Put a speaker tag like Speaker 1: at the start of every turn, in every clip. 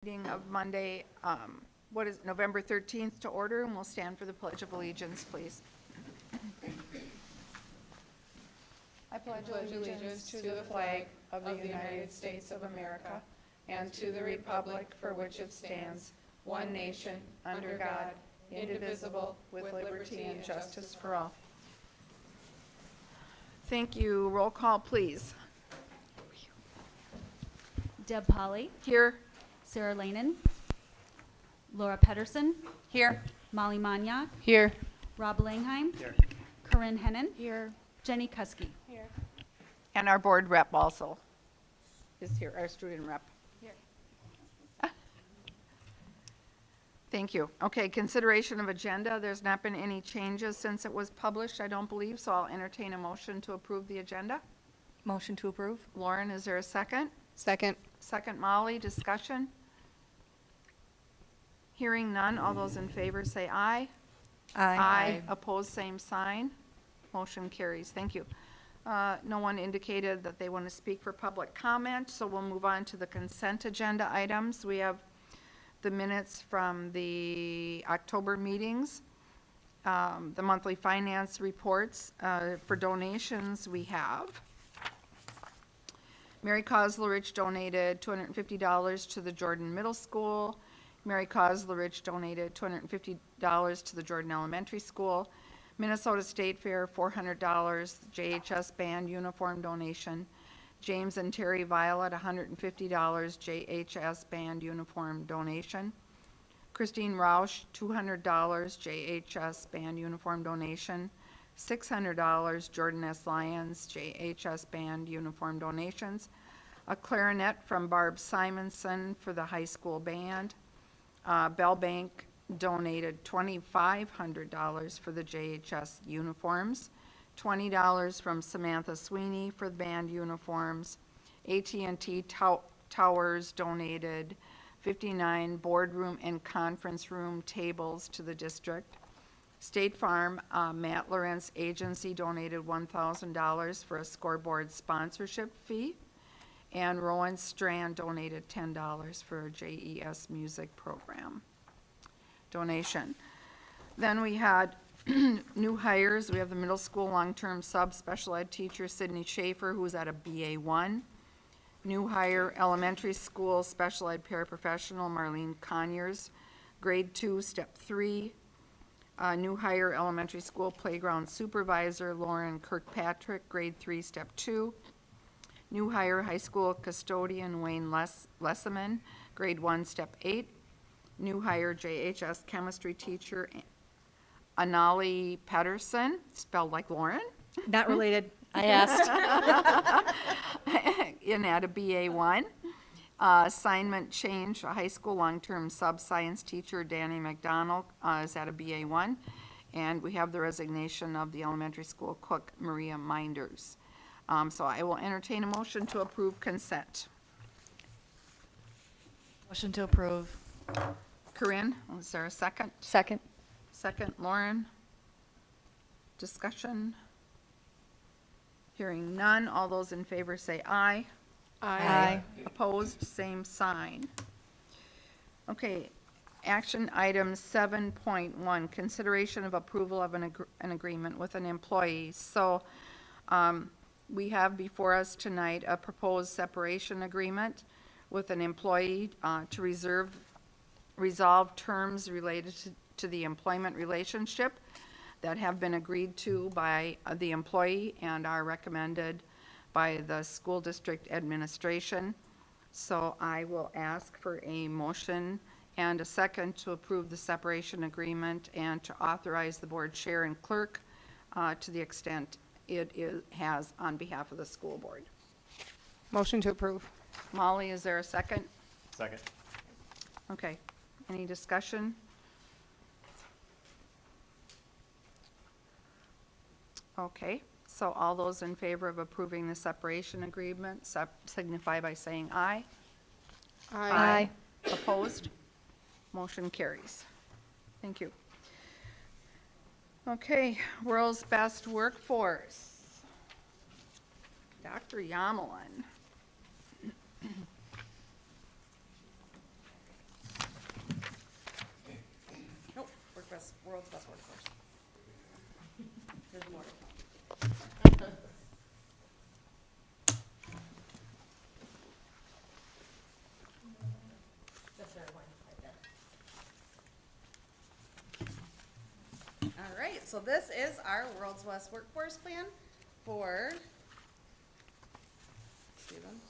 Speaker 1: Meeting of Monday, November 13th to order, and we'll stand for the Pledge of Allegiance, please. I pledge allegiance to the flag of the United States of America and to the republic for which it stands, one nation, under God, indivisible, with liberty and justice for all. Thank you. Roll call, please.
Speaker 2: Deb Polly,
Speaker 1: Here.
Speaker 2: Sarah Lanen, Laura Pedersen,
Speaker 1: Here.
Speaker 2: Molly Maniak,
Speaker 1: Here.
Speaker 2: Rob Langheim, Corinne Hennon,
Speaker 1: Here.
Speaker 2: Jenny Kuski.
Speaker 1: And our board rep also is here, our student rep.
Speaker 2: Here.
Speaker 1: Thank you. Okay, consideration of agenda. There's not been any changes since it was published, I don't believe, so I'll entertain a motion to approve the agenda.
Speaker 3: Motion to approve?
Speaker 1: Lauren, is there a second?
Speaker 3: Second.
Speaker 1: Second, Molly, discussion? Hearing none, all those in favor say aye. Opposed, same sign. Motion carries. Thank you. No one indicated that they want to speak for public comment, so we'll move on to the consent agenda items. We have the minutes from the October meetings, the monthly finance reports. For donations, we have Mary Koslerich donated $250 to the Jordan Middle School. Mary Koslerich donated $250 to the Jordan Elementary School. Minnesota State Fair, $400, JHS Band uniform donation. James and Terry Violet, $150, JHS Band uniform donation. Christine Roush, $200, JHS Band uniform donation. $600, Jordan S. Lyons, JHS Band uniform donations. A clarinet from Barb Simonson for the high school band. Bell Bank donated $2,500 for the JHS uniforms. $20 from Samantha Sweeney for the band uniforms. AT&T Towers donated 59 boardroom and conference room tables to the district. State Farm, Matt Lawrence Agency donated $1,000 for a scoreboard sponsorship fee. And Rowan Strand donated $10 for a JES music program donation. Then we had new hires. We have the middle school long-term sub special ed teacher Sydney Schaefer, who's at a BA1. New hire elementary school special ed paraprofessional Marlene Conyers, grade 2, step 3. New hire elementary school playground supervisor Lauren Kirkpatrick, grade 3, step 2. New hire high school custodian Wayne Lesseman, grade 1, step 8. New hire JHS chemistry teacher Anali Pedersen, spelled like Lauren.
Speaker 3: Not related. I asked.
Speaker 1: In at a BA1. Assignment change, a high school long-term sub-science teacher Danny McDonald is at a BA1. And we have the resignation of the elementary school cook Maria Minders. So I will entertain a motion to approve consent.
Speaker 3: Motion to approve.
Speaker 1: Corinne, is there a second?
Speaker 3: Second.
Speaker 1: Second, Lauren. Discussion? Hearing none, all those in favor say aye.
Speaker 3: Aye.
Speaker 1: Opposed, same sign. Okay, action item 7.1, consideration of approval of an agreement with an employee. So we have before us tonight a proposed separation agreement with an employee to resolve terms related to the employment relationship that have been agreed to by the employee and are recommended by the school district administration. So I will ask for a motion and a second to approve the separation agreement and to authorize the board chair and clerk to the extent it has on behalf of the school board.
Speaker 3: Motion to approve.
Speaker 1: Molly, is there a second?
Speaker 4: Second.
Speaker 1: Okay, any discussion? Okay, so all those in favor of approving the separation agreement signify by saying aye.
Speaker 3: Aye.
Speaker 1: Opposed? Motion carries. Thank you. Okay, world's best workforce. Dr. Yamelin.
Speaker 4: world's best workforce. There's more to come. All right, so this is our World's Best Workforce Plan for Steven.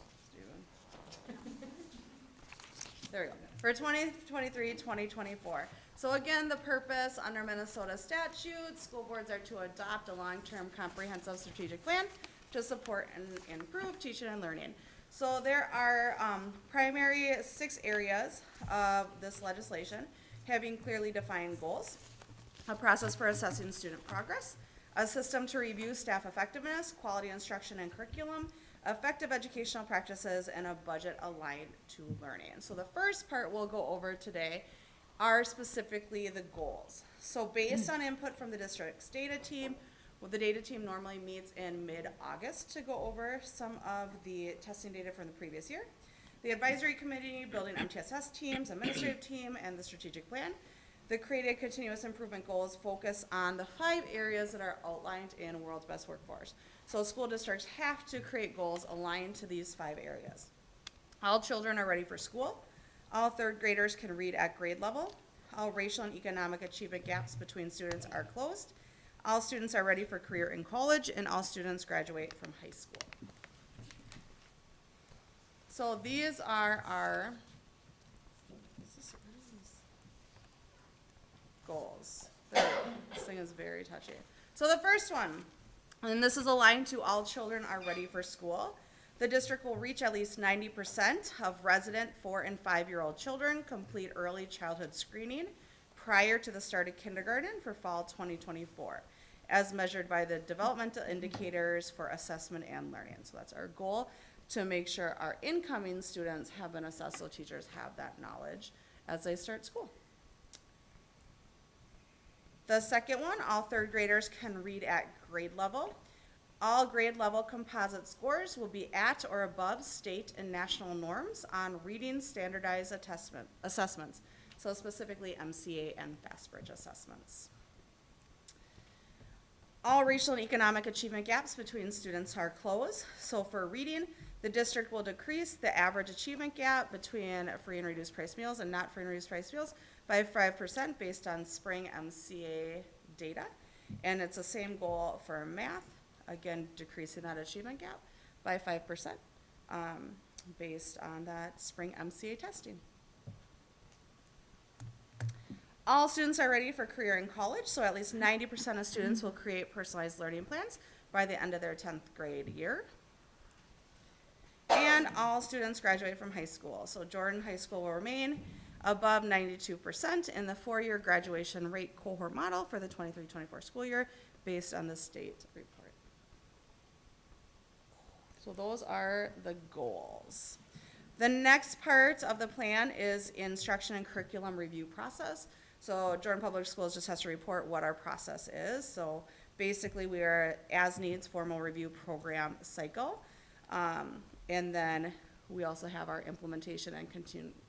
Speaker 4: There we go. For 2023, 2024. So again, the purpose under Minnesota statute, school boards are to adopt a long-term comprehensive strategic plan to support and improve teaching and learning. So there are primary 6 areas of this legislation, having clearly defined goals, a process for assessing student progress, a system to review staff effectiveness, quality instruction and curriculum, effective educational practices, and a budget aligned to learning. So the first part we'll go over today are specifically the goals. So based on input from the district's data team, well, the data team normally meets in mid-August to go over some of the testing data from the previous year. The advisory committee, building MTSS teams, administrative team, and the strategic plan. The created continuous improvement goals focus on the 5 areas that are outlined in World's Best Workforce. So school districts have to create goals aligned to these 5 areas. All children are ready for school. All 3rd graders can read at grade level. All racial and economic achievement gaps between students are closed. All students are ready for career in college, and all students graduate from high school. So these are our goals. There we go. This thing is very touchy. So the first one, and this is aligned to all children are ready for school. The district will reach at least 90% of resident 4 and 5-year-old children complete early childhood screening prior to the start of kindergarten for fall 2024, as measured by the developmental indicators for assessment and learning. So that's our goal, to make sure our incoming students have been assessed so teachers have that knowledge as they start school. The second one, all 3rd graders can read at grade level. All grade level composite scores will be at or above state and national norms on reading standardized assessments, so specifically MCA and FastBridge assessments. All racial and economic achievement gaps between students are closed. So for reading, the district will decrease the average achievement gap between free and reduced price meals and not free and reduced price meals by 5% based on spring MCA data. And it's the same goal for math, again, decreasing that achievement gap by 5% based on that spring MCA testing. All students are ready for career in college, so at least 90% of students will create personalized learning plans by the end of their 10th grade year. And all students graduate from high school. So Jordan High School will remain above 92% in the 4-year graduation rate cohort model for the 23-24 school year based on the state report. So those are the goals. The next part of the plan is instruction and curriculum review process. So Jordan Public Schools just has to report what our process is. So basically we are as needs formal review program cycle. And then we also have our implementation and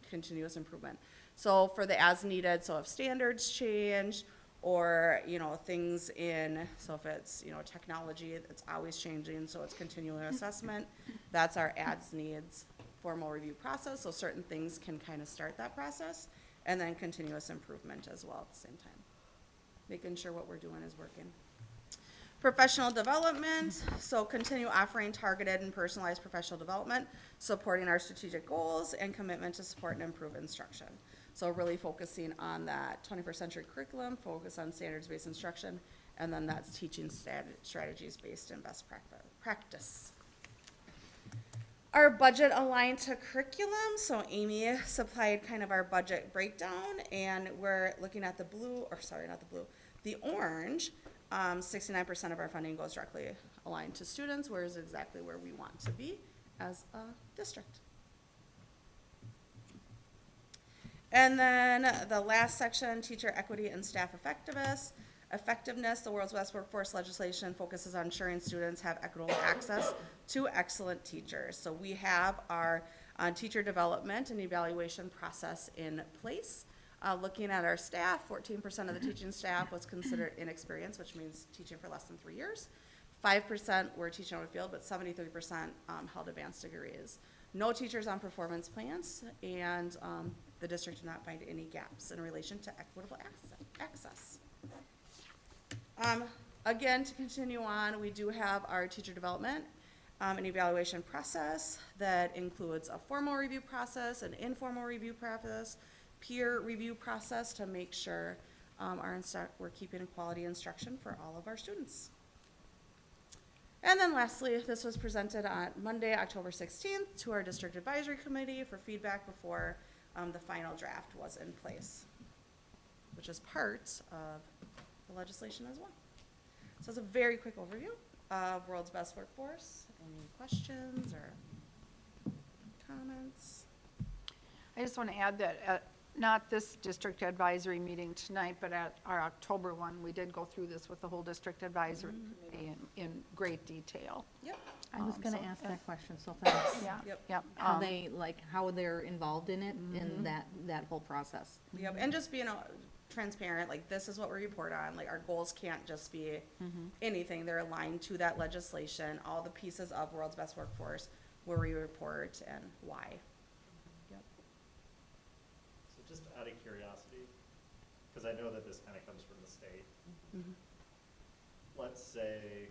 Speaker 4: continuous improvement. So for the as needed, so if standards change or, things in, so if it's, technology, it's always changing, so it's continual assessment, that's our as needs formal review process. So certain things can kind of start that process, and then continuous improvement as well at the same time. Making sure what we're doing is working. Professional development, so continue offering targeted and personalized professional development, supporting our strategic goals and commitment to support and improve instruction. So really focusing on that 21st century curriculum, focus on standards-based instruction, and then that's teaching strategies based in best practice. Our budget aligned to curriculum, so Amy supplied kind of our budget breakdown, and we're looking at the the orange. 69% of our funding goes directly aligned to students, whereas exactly where we want to be as a district. And then the last section, teacher equity and staff effectiveness. The world's best workforce legislation focuses on ensuring students have equitable access to excellent teachers. So we have our teacher development and evaluation process in place. Looking at our staff, 14% of the teaching staff was considered inexperienced, which means teaching for less than 3 years. 5% were teaching out of field, but 73% held advanced degrees. No teachers on performance plans, and the district did not find any gaps in relation to equitable access. Again, to continue on, we do have our teacher development and evaluation process that includes a formal review process, an informal review process, peer review process to make sure we're keeping quality instruction for all of our students. And then lastly, this was presented on Monday, October 16th to our district advisory committee for feedback before the final draft was in place, which is part of the legislation as well. So it's a very quick overview of World's Best Workforce. Any questions or comments?
Speaker 1: I just want to add that at not this district advisory meeting tonight, but at our October one, we did go through this with the whole district advisory committee in great detail.
Speaker 4: Yep.
Speaker 5: I was gonna
Speaker 1: so-
Speaker 5: ask that question, so thanks.
Speaker 1: Yeah,
Speaker 4: Yep.
Speaker 1: yep.
Speaker 5: How they, how they're involved in it, in that whole process.
Speaker 4: Yep, and just being transparent, like this is what we report on, like our goals can't just be anything, they're aligned to that legislation, all the pieces of World's Best Workforce where we report and why. Yep.
Speaker 6: So just out of curiosity, because I know that this kind of comes from the state. Let's say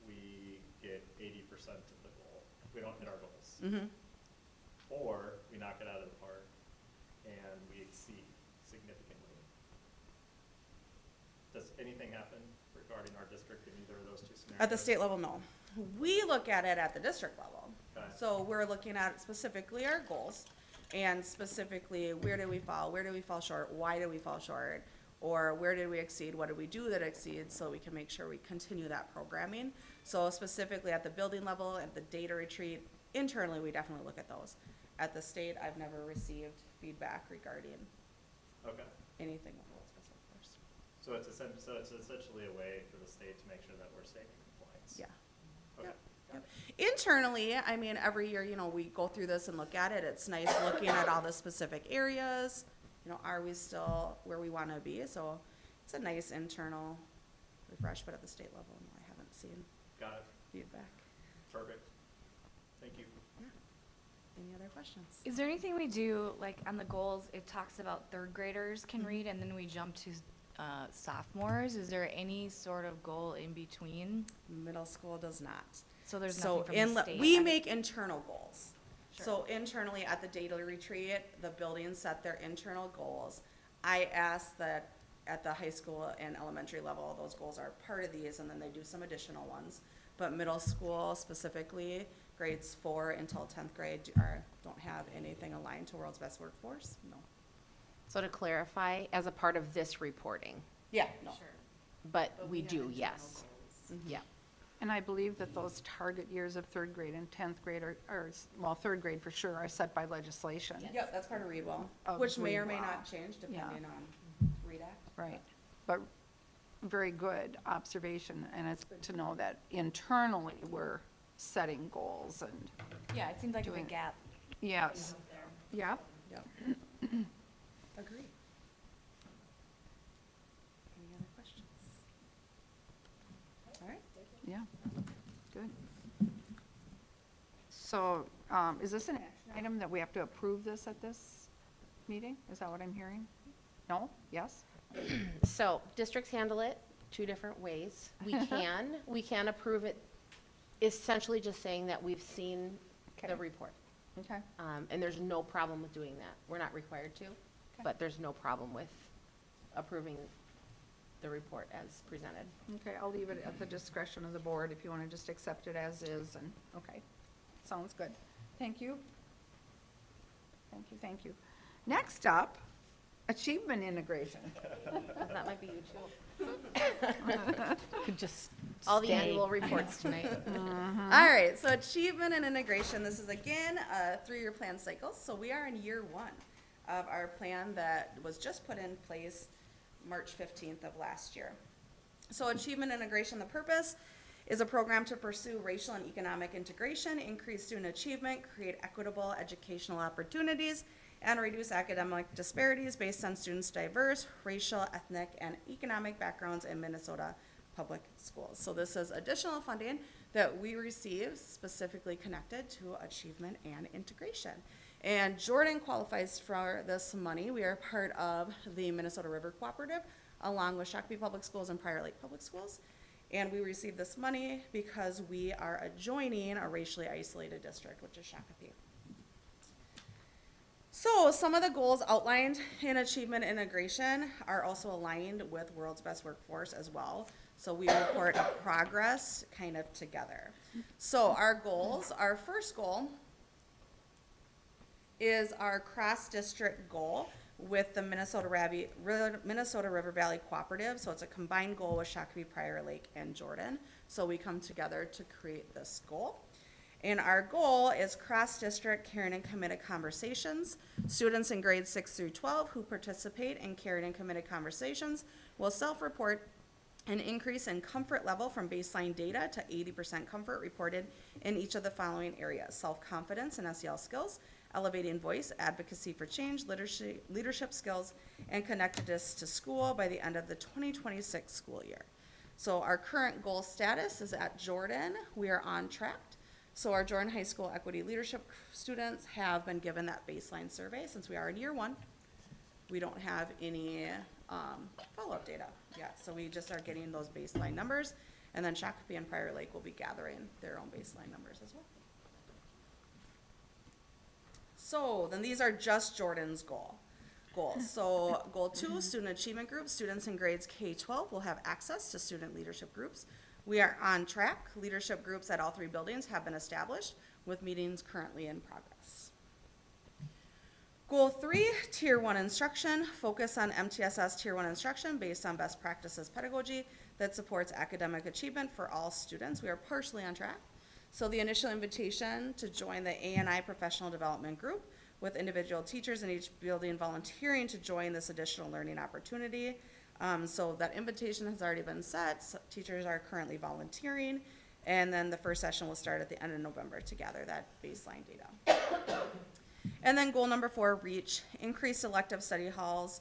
Speaker 6: we get 80% of the goal, we don't hit our goals. Or we knock it out of the park and we exceed significantly. Does anything happen regarding our district in either of those two scenarios?
Speaker 4: At the state level, no. We look at it at the district level.
Speaker 6: Okay.
Speaker 4: So we're looking at specifically our goals and specifically where did we fall short, why did we fall short, or where did we exceed, what did we do that exceeds, so we can make sure we continue that programming. So specifically at the building level, at the data retreat, internally, we definitely look at those. At the state, I've never received feedback regarding
Speaker 6: Okay.
Speaker 4: anything with World's Best Workforce.
Speaker 6: So it's essentially a way for the state to make sure that we're staying in compliance.
Speaker 4: Yeah.
Speaker 6: Okay.
Speaker 4: Yep. Yep. Internally, I mean, every year, we go through this and look at it. It's nice looking at all the specific areas. Are we still where we want to be? So it's a nice internal refresh, but at the state level, no, I haven't seen
Speaker 6: Got it.
Speaker 4: feedback.
Speaker 6: Perfect. Thank you.
Speaker 4: Yeah. Any other questions?
Speaker 3: Is there anything we do, like on the goals, it talks about third graders can read and then we jump to sophomores? Is there any sort of goal in between?
Speaker 4: Middle school does not.
Speaker 3: So there's
Speaker 4: So
Speaker 3: nothing from the state?
Speaker 4: we make internal goals.
Speaker 3: Sure.
Speaker 4: So internally at the data retreat, the buildings set their internal goals. I ask that at the high school and elementary level, those goals are part of these, and then they do some additional ones. But middle school specifically, grades 4 until 10th grade don't have anything aligned to World's Best Workforce, no.
Speaker 7: So to clarify, as a part of this reporting,
Speaker 4: Yeah, no.
Speaker 7: but we do, yes. Yeah.
Speaker 1: And I believe that those target years of third grade and 10th grade well, third grade for sure, are set by legislation.
Speaker 4: Yep, that's part of Readwell,
Speaker 1: Of
Speaker 4: which may or may
Speaker 1: Readwell.
Speaker 4: not change depending on READ Act.
Speaker 1: Right. But very good observation, and it's good to know that internally we're setting goals and,
Speaker 3: Yeah, it seems like a
Speaker 1: Doing-
Speaker 3: big gap.
Speaker 1: yes. Yeah,
Speaker 4: Yep. Agree. Any other questions? All right.
Speaker 1: yeah, good. So, is this an action item that we have to approve this at this meeting? Is that what I'm hearing? No? Yes?
Speaker 7: So districts handle it 2 different ways. We can approve it, essentially just saying that we've seen the
Speaker 1: Okay.
Speaker 7: report.
Speaker 1: Okay.
Speaker 7: And there's no problem with doing that. We're not required to, but there's no problem with approving the report as presented.
Speaker 1: Okay, I'll leave it at the discretion of the board if you want to just accept it as is, and, okay. Sounds good. Thank you. Thank you, thank you. Next up, achievement integration.
Speaker 7: That might be you too. Could just all the
Speaker 5: stay.
Speaker 7: annual reports tonight.
Speaker 4: All right, so achievement and integration, this is again a 3-year plan cycle. So we are in year 1 of our plan that was just put in place March 15th of last year. So achievement integration, the purpose is a program to pursue racial and economic integration, increase student achievement, create equitable educational opportunities, and reduce academic disparities based on students' diverse racial, ethnic, and economic backgrounds in Minnesota public schools. So this is additional funding that we receive specifically connected to achievement and integration. And Jordan qualifies for this money. We are part of the Minnesota River Cooperative, along with Shakopee Public Schools and Prior Lake Public Schools. And we receive this money because we are adjoining a racially isolated district, which is Shakopee. So some of the goals outlined in achievement integration are also aligned with World's Best Workforce as well. So we report a progress kind of together. So our goals, our first goal is our cross-district goal with the Minnesota River Valley Cooperative. So it's a combined goal with Shakopee, Prior Lake, and Jordan. So we come together to create this goal. And our goal is cross-district caring and committed conversations. Students in grades 6 through 12 who participate in caring and committed conversations will self-report an increase in comfort level from baseline data to 80% comfort reported in each of the following areas: self-confidence and SEL skills, elevating voice, advocacy for change, leadership skills, and connectedness to school by the end of the 2026 school year. So our current goal status is at Jordan. We are on track. So our Jordan High School Equity Leadership students have been given that baseline survey since we are in year 1. We don't have any follow-up data yet, so we just are getting those baseline numbers, and then Shakopee and Prior Lake will be gathering their own baseline numbers as well. So then these are just Jordan's goals. So goal 2, student achievement groups. Students in grades K-12 will have access to student leadership groups. We are on track. Leadership groups at all 3 buildings have been established with meetings currently in progress. Goal 3, Tier 1 instruction. Focus on MTSS Tier 1 instruction based on best practices pedagogy that supports academic achievement for all students. We are partially on track. So the initial invitation to join the A&I professional development group with individual teachers in each building volunteering to join this additional learning opportunity. So that invitation has already been set. So teachers are currently volunteering, and then the first session will start at the end of November to gather that baseline data. And then goal number 4, reach. Increase elective study halls,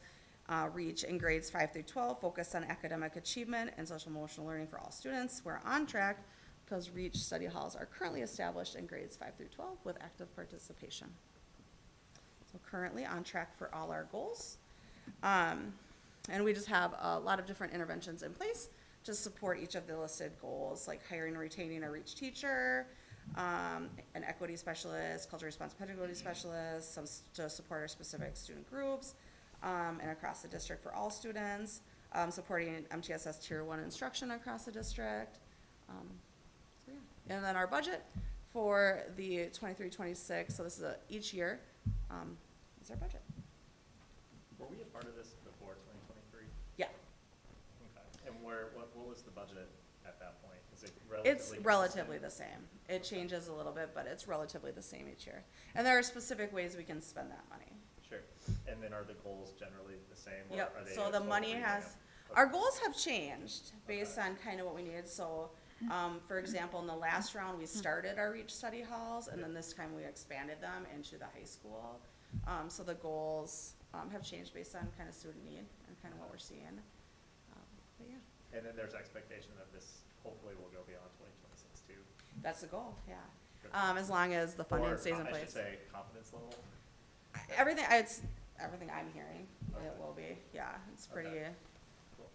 Speaker 4: reach in grades 5 through 12, focus on academic achievement and social emotional learning for all students. We're on track because reach study halls are currently established in grades 5 through 12 with active participation. So currently on track for all our goals. And we just have a lot of different interventions in place to support each of the listed goals, like hiring and retaining a reach teacher, an equity specialist, culture response pedagogy specialist, some to support our specific student groups, and across the district for all students, supporting MTSS Tier 1 instruction across the district. So yeah. And then our budget for the 23-26, so this is each year, is our budget.
Speaker 6: Were we a part of this before 2023?
Speaker 4: Yeah.
Speaker 6: Okay. And what was the budget at that point? Is it relatively
Speaker 4: It's relatively the same. It changes a little bit, but it's relatively the same each year. And there are specific ways we can spend that money.
Speaker 6: Sure. And then are the goals generally the same? Or
Speaker 4: Yep,
Speaker 6: are they
Speaker 4: so the money
Speaker 6: totally
Speaker 4: has,
Speaker 6: revamped?
Speaker 4: our goals have changed based
Speaker 6: Okay.
Speaker 4: on kind of what we needed. So, for example, in the last round, we started our reach study halls, and then this time we expanded them into the high school. So the goals have changed based on kind of student need and kind of what we're seeing. But yeah,
Speaker 6: And then there's expectation that this hopefully will go beyond 2026 too.
Speaker 4: that's the goal, yeah.
Speaker 6: Good.
Speaker 4: As long as the funding
Speaker 6: Or,
Speaker 4: stays in
Speaker 6: I should
Speaker 4: place.
Speaker 6: say confidence level.
Speaker 4: Everything, it's, everything I'm hearing,
Speaker 6: Okay.
Speaker 4: it will be, yeah, it's pretty,
Speaker 6: Okay. Cool.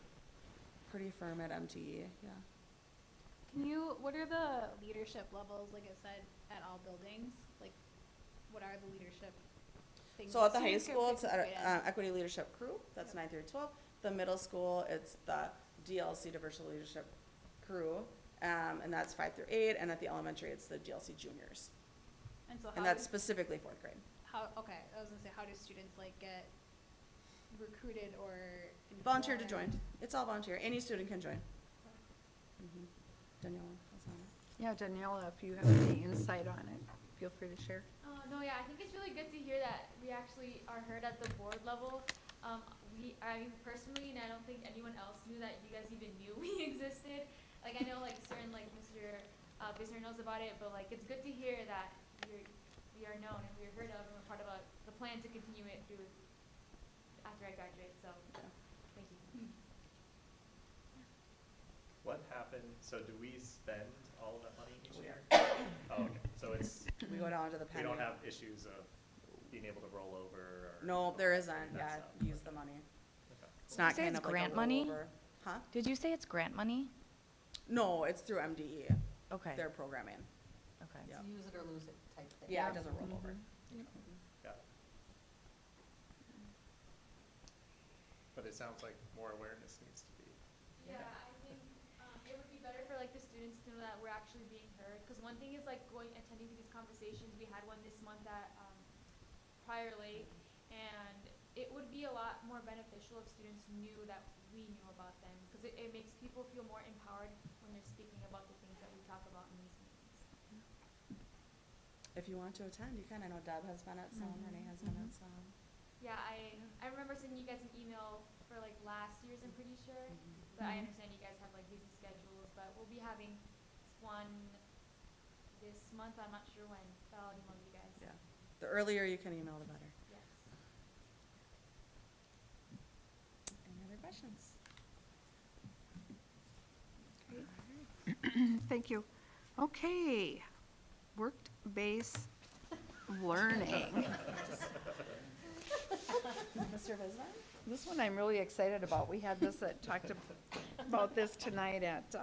Speaker 4: pretty firm at MTE, yeah.
Speaker 8: What are the leadership levels, like it said, at all buildings? Like, what are the leadership things?
Speaker 4: So
Speaker 8: that
Speaker 4: at the high
Speaker 8: students can
Speaker 4: school, it's
Speaker 8: participate in?
Speaker 4: Equity Leadership Crew, that's 9 through 12. The middle school, it's the DLC Diversity Leadership Crew, and that's 5 through 8. And at the elementary, it's the DLC Juniors.
Speaker 8: And so
Speaker 4: And that's specifically 4th grade.
Speaker 8: okay, I was gonna say, how do students like get recruited or
Speaker 4: Volunteer to
Speaker 8: informed?
Speaker 4: join. It's all volunteer. Any student can join. Daniela, what's on it?
Speaker 1: Yeah, Daniela, if you have any insight on it, feel free to share.
Speaker 9: No, yeah, I think it's really good to hear that we actually are heard at the board level. I mean, personally, and I don't think anyone else knew that you guys even knew we existed. Like, I know, like, certain, like, Mr. Bisner knows about it, but, like, it's good to hear that we are known and we're heard of and we're part of the plan to continue it through after I graduate, so, thank you.
Speaker 6: What happened, so do we spend all of that money each
Speaker 4: We
Speaker 6: year?
Speaker 4: are.
Speaker 6: Oh, okay, so it's,
Speaker 4: We go down to the
Speaker 6: we
Speaker 4: penny.
Speaker 6: don't have issues of being able to roll over or?
Speaker 4: No, there isn't,
Speaker 6: that
Speaker 4: yeah,
Speaker 6: stuff.
Speaker 4: use the money.
Speaker 6: Okay.
Speaker 4: It's not
Speaker 3: say
Speaker 4: kind
Speaker 3: it's
Speaker 4: of like a
Speaker 3: grant money?
Speaker 4: rollover. Huh?
Speaker 3: Did you say it's grant money?
Speaker 4: No, it's through MDE,
Speaker 3: Okay,
Speaker 4: their programming.
Speaker 3: okay.
Speaker 4: Yeah.
Speaker 5: Use it or lose it type thing.
Speaker 4: Yeah, it doesn't roll over.
Speaker 6: Got it. But it sounds like more awareness needs to be.
Speaker 9: Yeah, I think, it would be better for like the students to know that we're actually being heard, cause one thing is like attending to these conversations, we had one this month at, Prior Lake, and it would be a lot more beneficial if students knew that we knew about them, cause it makes people feel more empowered when they're speaking about the things that we talk about in these meetings.
Speaker 4: If you want to attend, you can. I know Deb has been at some, Renee has been at some.
Speaker 9: Yeah, I remember sending you guys an email for like last year's, I'm pretty sure, but I understand you guys have like busy schedules, but we'll be having one this month, I'm not sure when, but I'll email you guys.
Speaker 4: Yeah. The earlier you can email, the better.
Speaker 9: Yes.
Speaker 4: Any other questions?
Speaker 1: Thank you. Okay, work-based learning.
Speaker 4: Mr. Visman?
Speaker 1: This one I'm really excited about. We had this, talked about this tonight at,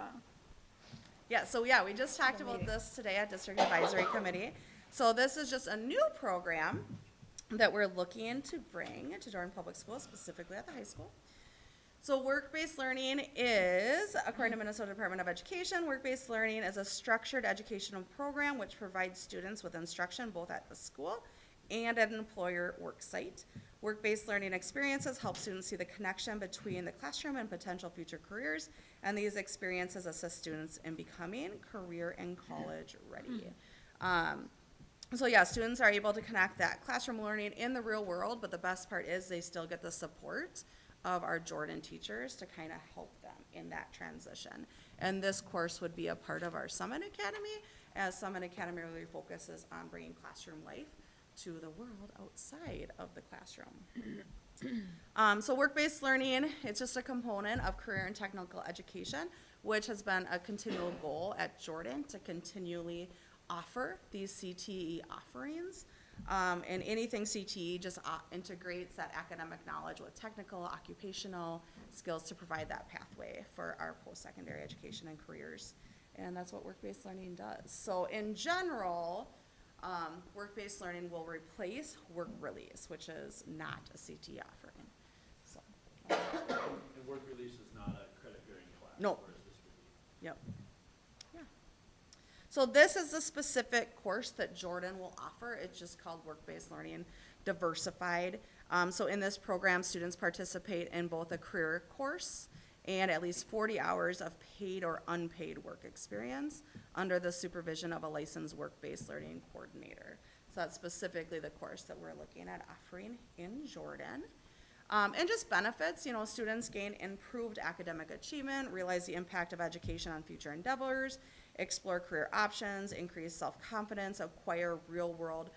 Speaker 4: Yeah, so yeah, we just talked about this today at District Advisory Committee. So this is just a new program that we're looking to bring to Jordan Public Schools, specifically at the high school. So work-based learning is, according to Minnesota Department of Education, work-based learning is a structured educational program which provides students with instruction both at the school and at an employer work site. Work-based learning experiences help students see the connection between the classroom and potential future careers, and these experiences assist students in becoming career and college ready. So yeah, students are able to connect that classroom learning in the real world, but the best part is they still get the support of our Jordan teachers to kind of help them in that transition. And this course would be a part of our Summit Academy, as Summit Academy really focuses on bringing classroom life to the world outside of the classroom. So work-based learning, it's just a component of career and technical education, which has been a continual goal at Jordan to continually offer these CTE offerings. And anything CTE just integrates that academic knowledge with technical, occupational skills to provide that pathway for our post-secondary education and careers. And that's what work-based learning does. So in general, work-based learning will replace work release, which is not a CTE offering. So,
Speaker 10: And work release is not a credit-bearing class?
Speaker 4: No.
Speaker 10: Whereas this would be.
Speaker 4: yep. Yeah. So this is the specific course that Jordan will offer. It's just called Work-Based Learning Diversified. So in this program, students participate in both a career course and at least 40 hours of paid or unpaid work experience under the supervision of a licensed work-based learning coordinator. So that's specifically the course that we're looking at offering in Jordan. And just benefits, students gain improved academic achievement, realize the impact of education on future endeavors, explore career options, increase self-confidence, acquire real-world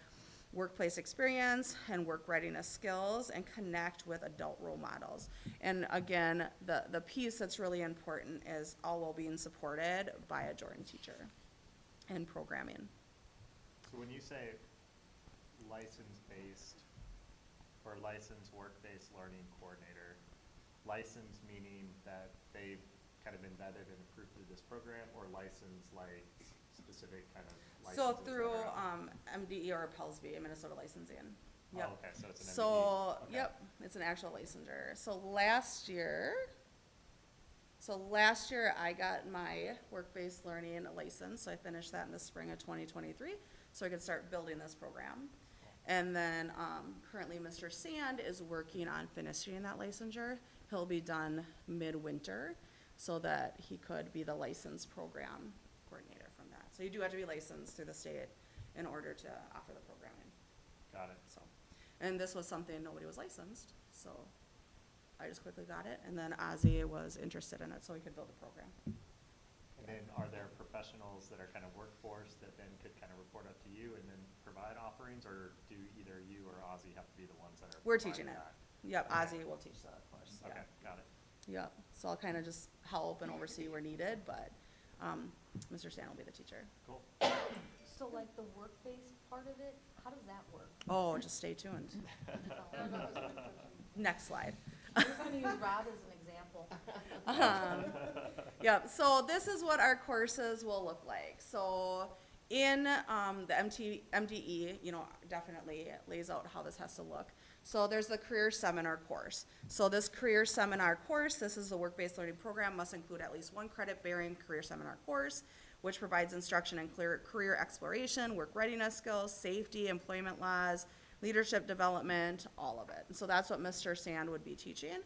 Speaker 4: workplace experience and work readiness skills, and connect with adult role models. And again, the piece that's really important is all while being supported by a Jordan teacher and programming.
Speaker 6: So when you say license-based or licensed work-based learning coordinator, licensed meaning that they've kind of embedded and approved through this program, or licensed like specific kind of licenses?
Speaker 4: So
Speaker 6: that
Speaker 4: through
Speaker 6: are out
Speaker 4: MDE or PELSB, Minnesota licensing.
Speaker 6: there?
Speaker 4: Yep.
Speaker 6: Oh, okay, so it's an MBE.
Speaker 4: So,
Speaker 6: Okay.
Speaker 4: yep, it's an actual licensure. So last year I got my work-based learning license, so I finished that in the spring of 2023, so I could start building this program. And then, currently Mr. Sand is working on finishing that licensure. He'll be done midwinter, so that he could be the licensed program coordinator from that. So you do have to be licensed through the state in order to offer the programming.
Speaker 6: Got it.
Speaker 4: So, and this was something nobody was licensed, so I just quickly got it, and then Ozzy was interested in it, so we could build a program.
Speaker 6: And then are there professionals that are kind of workforce that then could kind of report up to you and then provide offerings, or do either you or Ozzy have to be the ones that are
Speaker 4: We're
Speaker 6: providing
Speaker 4: teaching it.
Speaker 6: that?
Speaker 4: Yep,
Speaker 6: Okay.
Speaker 4: Ozzy will teach the course, yeah.
Speaker 6: Okay, got it.
Speaker 4: Yep, so I'll kind of just help and oversee where needed, but, Mr. Stan will be the teacher.
Speaker 6: Cool.
Speaker 5: So like the work-based part of it, how does that work?
Speaker 4: Oh, just stay tuned. Next slide.
Speaker 5: I'm just gonna use Rob as an example.
Speaker 4: Yep, so this is what our courses will look like. So in the MDE, you know, definitely it lays out how this has to look. So there's the career seminar course. So this career seminar course, this is the work-based learning program, must include at least one credit-bearing career seminar course, which provides instruction in career exploration, work readiness skills, safety, employment laws, leadership development, all of it. And so that's what Mr. Sand would be teaching.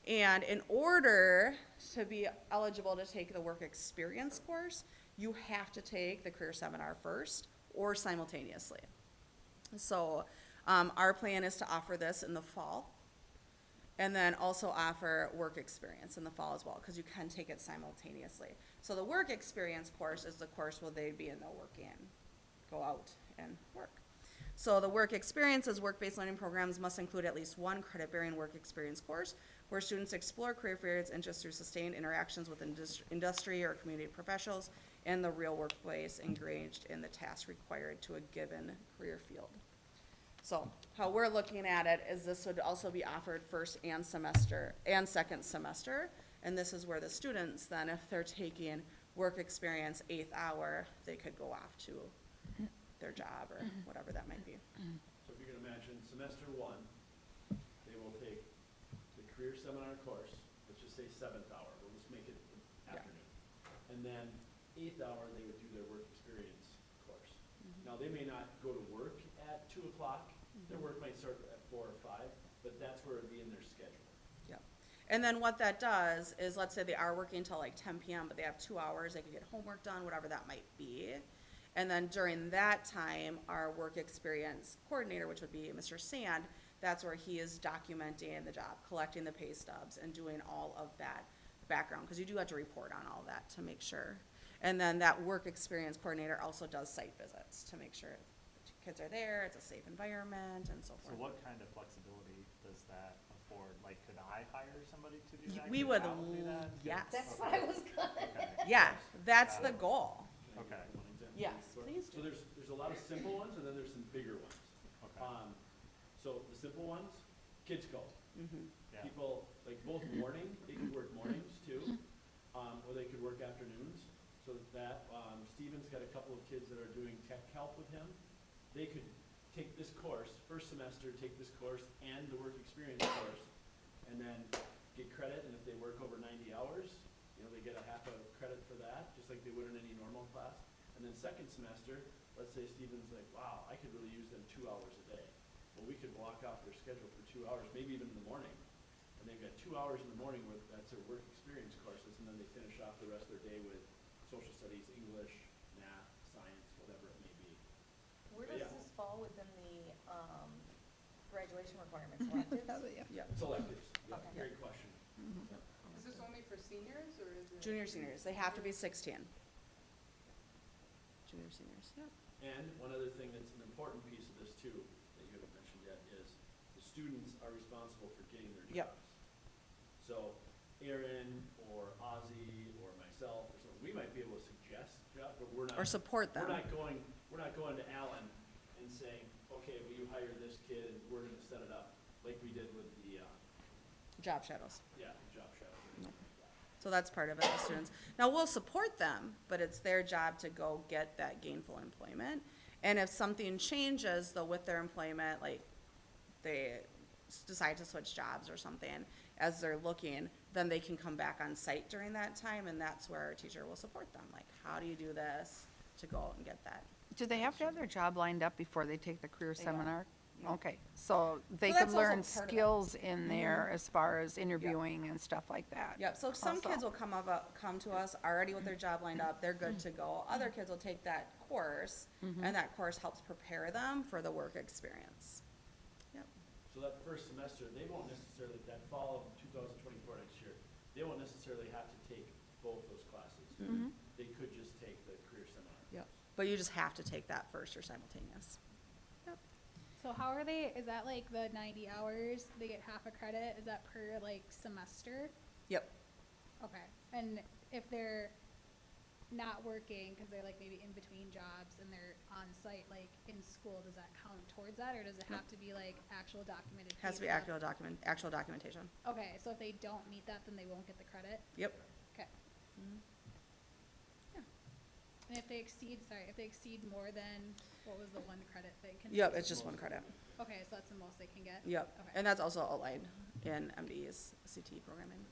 Speaker 4: And in order to be eligible to take the work experience course, you have to take the career seminar first or simultaneously. So our plan is to offer this in the fall and then also offer work experience in the fall as well, because you can take it simultaneously. So the work experience course is the course where they'd be in the work in, go out and work. So the work experience is work-based learning programs must include at least one credit-bearing work experience course where students explore career fields and just through sustained interactions with industry or community professionals in the real workplace engaged in the tasks required to a given career field. So how we're looking at it is this would also be offered first and second semester. And this is where the students then, if they're taking work experience 8th hour, they could go off to their job or whatever that might be.
Speaker 10: So if you can imagine, semester 1, they will take the career seminar course, let's just say 7th hour, we'll just make it
Speaker 4: Yeah.
Speaker 10: afternoon. And then 8th hour, they would do their work experience course. Now, they may not go to work at 2 o'clock, their work might start at 4 or 5, but that's where it'd be in their schedule.
Speaker 4: Yep. And then what that does is, let's say they are working until like 10 p.m., but they have 2 hours, they could get homework done, whatever that might be. And then during that time, our work experience coordinator, which would be Mr. Sand, that's where he is documenting the job, collecting the pay stubs, and doing all of that background, because you do have to report on all that to make sure. And then that work experience coordinator also does site visits to make sure kids are there, it's a safe environment, and so
Speaker 6: So
Speaker 4: forth.
Speaker 6: what kind of flexibility does that afford? Like, could I hire somebody to do that?
Speaker 4: We
Speaker 6: Could
Speaker 4: would,
Speaker 6: Al do that?
Speaker 4: yes.
Speaker 5: That's what I was gonna.
Speaker 6: Okay.
Speaker 4: Yeah, that's the goal.
Speaker 10: Can I give
Speaker 6: Okay.
Speaker 10: one example?
Speaker 4: Yes,
Speaker 10: So-
Speaker 4: please
Speaker 10: So
Speaker 4: do.
Speaker 10: there's a lot of simple ones, and then there's some bigger ones.
Speaker 6: Okay.
Speaker 10: So the simple ones, kids go.
Speaker 4: Mhm.
Speaker 6: Yeah.
Speaker 10: People, like both morning, they could work mornings too, or they could work afternoons. So that, Steven's got a couple of kids that are doing tech help with him. They could take this course, first semester, take this course and the work experience course, and then get credit, and if they work over 90 hours, you know, they get a half a credit for that, just like they would in any normal class. And then second semester, let's say Steven's like, wow, I could really use them 2 hours a day. Well, we could block off their schedule for 2 hours, maybe even in the morning. And they've got 2 hours in the morning where that's their work experience courses, and then they finish off the rest of their day with social studies, English, math, science, whatever it may be.
Speaker 5: Where
Speaker 10: But
Speaker 5: does
Speaker 10: yeah.
Speaker 5: this fall within the, graduation requirements, electives?
Speaker 4: Yep.
Speaker 10: It's electives, yeah,
Speaker 5: Okay.
Speaker 10: great question.
Speaker 11: Is this only for seniors, or is it?
Speaker 4: Junior, seniors, they have to be 16. Junior, seniors, yeah.
Speaker 10: And one other thing that's an important piece of this too, that you haven't mentioned yet, is the students are responsible for getting their
Speaker 4: Yep.
Speaker 10: jobs. So Aaron or Ozzy or myself or something, we might be able to suggest jobs, but we're not.
Speaker 4: Or support them.
Speaker 10: We're not going to Alan and saying, okay, well, you hired this kid and we're gonna set it up like we did with the,
Speaker 4: Job shadows.
Speaker 10: job shadow. or something like that.
Speaker 4: So that's part of it, the students. Now, we'll support them, but it's their job to go get that gainful employment. And if something changes, though, with their employment, like they decide to switch jobs or something, as they're looking, then they can come back on site during that time, and that's where our teacher will support them. Like, how do you do this to go out and get that?
Speaker 1: Do they have to have their job lined up before they take the career
Speaker 4: They don't.
Speaker 1: seminar?
Speaker 4: No.
Speaker 1: Okay, so they
Speaker 4: So that's
Speaker 1: could learn
Speaker 4: also part of it.
Speaker 1: skills in there as far as interviewing and stuff like that.
Speaker 4: Yep, so some
Speaker 1: Also.
Speaker 4: kids will come to us already with their job lined up, they're good to go. Other kids will take that course, and that course helps prepare them for the work experience. Yep.
Speaker 10: So that first semester, they won't necessarily, that fall of 2024 next year, they won't necessarily have to take both those classes. they could just take the career seminar.
Speaker 4: Yep. But you just have to take that first or simultaneous.
Speaker 8: So how are they, is that like the 90 hours, they get half a credit, is that per like semester?
Speaker 4: Yep.
Speaker 8: Okay, and if they're not working, cause they're like maybe in between jobs and they're on site, like in school, does that count towards that, or does it have to be like actual documented?
Speaker 4: Has to be
Speaker 8: pay stub?
Speaker 4: actual documentation.
Speaker 8: Okay, so if they don't meet that, then they won't get the credit?
Speaker 4: Yep.
Speaker 8: Okay. And if they exceed, if they exceed more than, what was the one credit thing? Can they
Speaker 4: Yep,
Speaker 8: exceed-
Speaker 4: it's just one credit.
Speaker 8: Okay, so that's the most they can get?
Speaker 4: Yep.
Speaker 8: Okay.
Speaker 4: And that's also outlined in MDE's CT programming.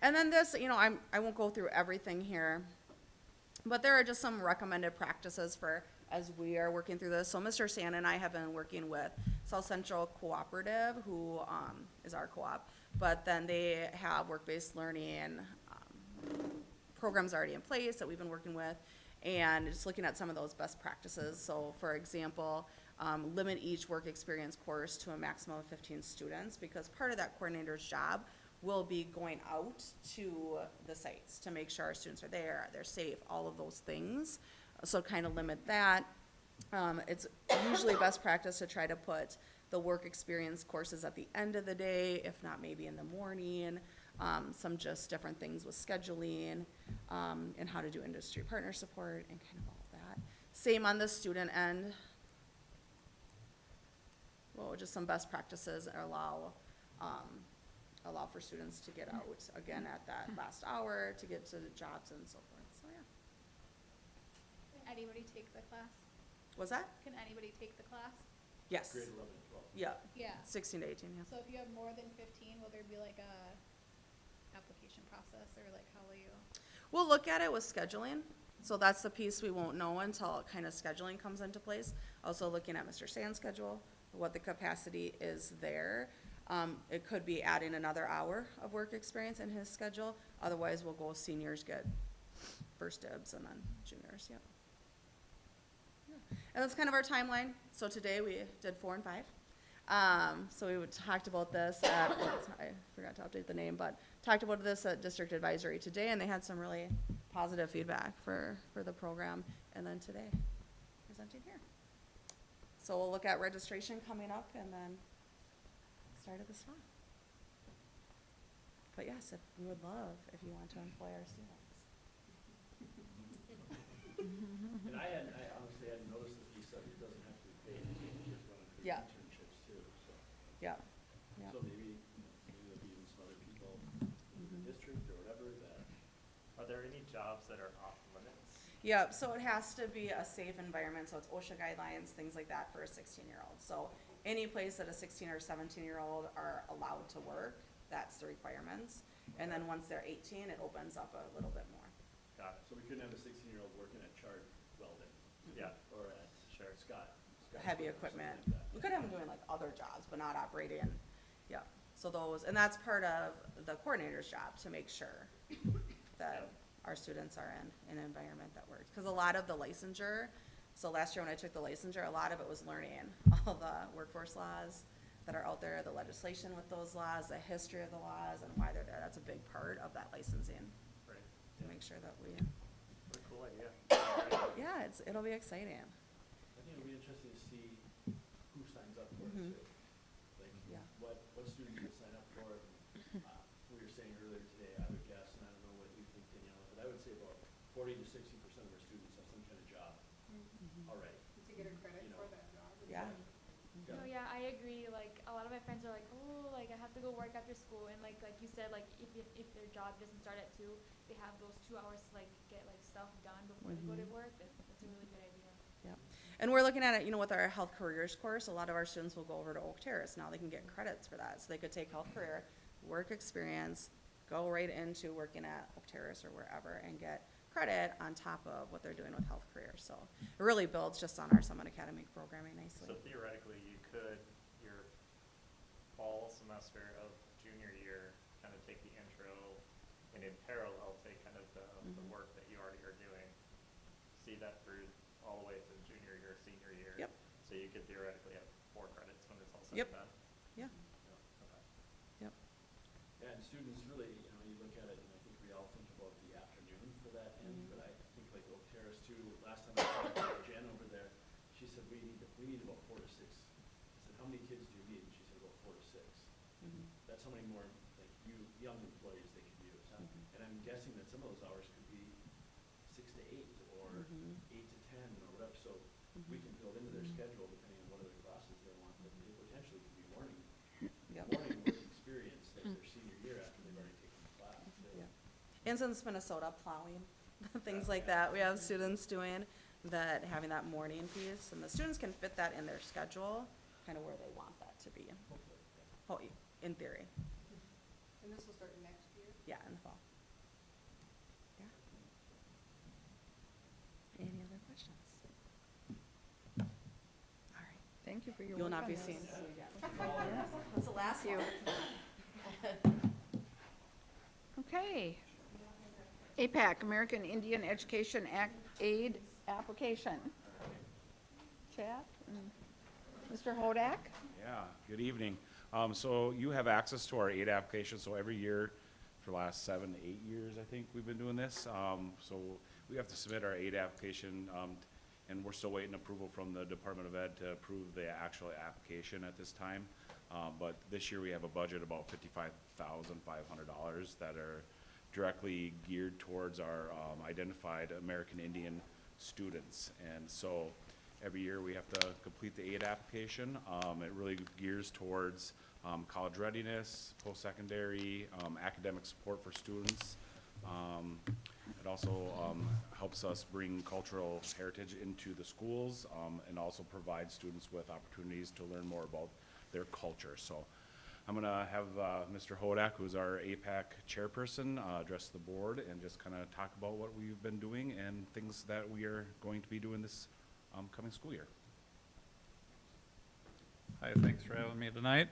Speaker 4: And then this, I won't go through everything here, but there are just some recommended practices for as we are working through this. So Mr. Sand and I have been working with South Central Cooperative, who is our co-op, but then they have work-based learning programs already in place that we've been working with, and just looking at some of those best practices. So for example, limit each work experience course to a maximum of 15 students, because part of that coordinator's job will be going out to the sites to make sure our students are there, they're safe, all of those things. So kind of limit that. It's usually best practice to try to put the work experience courses at the end of the day, if not maybe in the morning. Some just different things with scheduling, and how to do industry partner support and kind of all of that. Same on the student end. Well, just some best practices allow for students to get out again at that last hour to get to the jobs and so forth. So yeah.
Speaker 8: Can anybody take the class?
Speaker 4: Was that?
Speaker 8: Can anybody take the class?
Speaker 4: Yes.
Speaker 10: Grade 11 and 12.
Speaker 4: Yeah.
Speaker 8: Yeah.
Speaker 4: 16 to 18. Yeah.
Speaker 8: So if you have more than 15, will there be like a application process, or like how will you?
Speaker 4: We'll look at it with scheduling. So that's the piece we won't know until kind of scheduling comes into place. Also looking at Mr. Sand's schedule, what the capacity is there. It could be adding another hour of work experience in his schedule. Otherwise, we'll go seniors get first dibs and then juniors, yep. Yeah. And that's kind of our timeline. So today we did 4 and 5. So we talked about this at, I forgot to update the name, but talked about this at District Advisory today, and they had some really positive feedback for the program. And then today, presenting here. So we'll look at registration coming up and then start of this fall. But yes, if we would love if you want to employ our students.
Speaker 10: And I honestly hadn't noticed that you said it doesn't have to be paid, kids want to do
Speaker 4: Yeah.
Speaker 10: internships too, so.
Speaker 4: Yeah. Yeah.
Speaker 10: So maybe there'll be even some other people in the district or whatever that.
Speaker 6: Are there any jobs that are off limits?
Speaker 4: Yeah, so it has to be a safe environment, so it's OSHA guidelines, things like that for a 16-year-old. So any place that a 16 or 17-year-old are allowed to work, that's the requirements. And then once they're 18, it opens up a little bit more.
Speaker 6: Got it.
Speaker 10: So we couldn't have a 16-year-old working at Chart Welding
Speaker 6: Yeah.
Speaker 10: or at
Speaker 6: Sure.
Speaker 10: Scott.
Speaker 4: Heavy
Speaker 10: Welding, something
Speaker 4: equipment.
Speaker 10: like that.
Speaker 4: We could have them doing like other jobs, but not operating. Yeah, so those, and that's part of the coordinator's job, to make sure that our students are in an environment that works. Because a lot of the licensure, so last year when I took the licensure, a lot of it was learning all the workforce laws that are out there, the legislation with those laws, the history of the laws, and why they're there. That's a big part of that licensing,
Speaker 6: Right.
Speaker 4: to make sure that we,
Speaker 6: What a cool idea.
Speaker 4: yeah, it'll be exciting.
Speaker 10: I think it'll be interesting to see who signs up for it
Speaker 4: Mhm.
Speaker 10: too. Like,
Speaker 4: Yeah.
Speaker 10: what students will sign up for it. We were saying earlier today, I would guess, and I don't know what you think, Daniela, but I would say about 40 to 60% of our students have some kind of job already.
Speaker 11: To get a credit
Speaker 10: You know.
Speaker 11: for that job.
Speaker 4: Yeah.
Speaker 9: No, yeah, I agree. Like a lot of my friends are like, oh, like I have to go work after school, and like you said, like if their job doesn't start at 2, they have those 2 hours to like get like stuff done before they go to work. That's a really good idea.
Speaker 4: Yeah, and we're looking at it, with our health careers course, a lot of our students will go over to Oak Terrace. Now they can get credits for that. So they could take health career, work experience, go right into working at Oak Terrace or wherever and get credit on top of what they're doing with health career. So it really builds just on our Summit Academy programming nicely.
Speaker 6: So theoretically, you could, your fall semester of junior year, kind of take the intro, and in parallel, take kind of the
Speaker 4: Mhm.
Speaker 6: work that you already are doing, see that through all the way to junior year, senior year.
Speaker 4: Yep.
Speaker 6: So you could theoretically have 4 credits when it's all said
Speaker 4: Yep.
Speaker 6: and done.
Speaker 4: Yeah,
Speaker 6: Okay.
Speaker 4: yep.
Speaker 10: Yeah, and students really, you look at it, and I think we all think about the afternoon for that end, but I think progress too. Last time I talked to Jen over there, she said, we need about 4 to 6. I said, how many kids do you need? And she said, about 4 to 6. That's how many more, like, young employees they could use, huh? And I'm guessing that some of those hours could be 6 to 8 or 8 to 10 or whatever, so we can build into their schedule depending on what other classes they want, but they potentially could be morning work experience their senior year after they've already taken the class.
Speaker 4: And since Minnesota plowing, things like that, we have students doing that, having that morning piece, and the students can fit that in their schedule, kind of where they want that to be. Oh, in theory,
Speaker 11: And this will start next year?
Speaker 4: yeah, in the fall. Yeah. Any other questions? All right.
Speaker 1: Thank you for your
Speaker 4: You will
Speaker 1: work
Speaker 4: not
Speaker 1: on
Speaker 4: be
Speaker 1: this.
Speaker 4: seen. That's the last one.
Speaker 1: Okay. APAC, American Indian Education Aid Application. Chad and Mr. Hodak?
Speaker 12: Yeah, good evening. So you have access to our aid application, so every year for the last 7 to 8 years, I think we've been doing this. So we have to submit our aid application, and we're still waiting approval from the Department of Ed to approve the actual application at this time. But this year we have a budget about $55,500 that are directly geared towards our identified American Indian students. And so every year we have to complete the aid application. It really gears towards college readiness, post-secondary, academic support for students. It also helps us bring cultural heritage into the schools, and also provide students with opportunities to learn more about their culture. So I'm gonna have Mr. Hodak, who's our APAC chairperson, address the board and just kind of talk about what we've been doing and things that we are going to be doing this coming school year.
Speaker 13: Hi, thanks for having me tonight.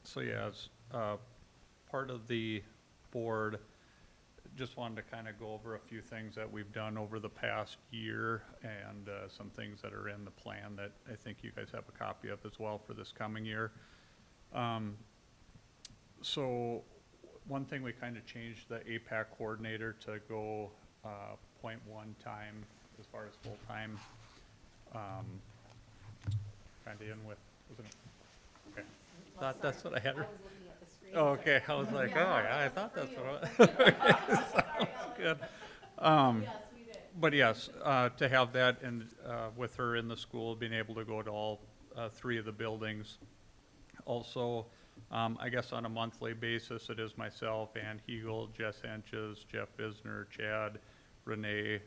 Speaker 13: So yeah, as part of the board, just wanted to kind of go over a few things that we've done over the past year and some things that are in the plan that I think you guys have a copy of as well for this coming year. So one thing, we kind of changed the APAC coordinator to go 0.1 time as far as full-time, kind of in with, wasn't it? Okay, thought that's what I had. Oh, okay, I was like, oh, yeah, I thought that's what I, good. But yes, to have that and with her in the school, being able to go to all 3 of the buildings. Also, I guess on a monthly basis, it is myself, Ann Hegel, Jess Henches, Jeff Visner, Chad, Renee,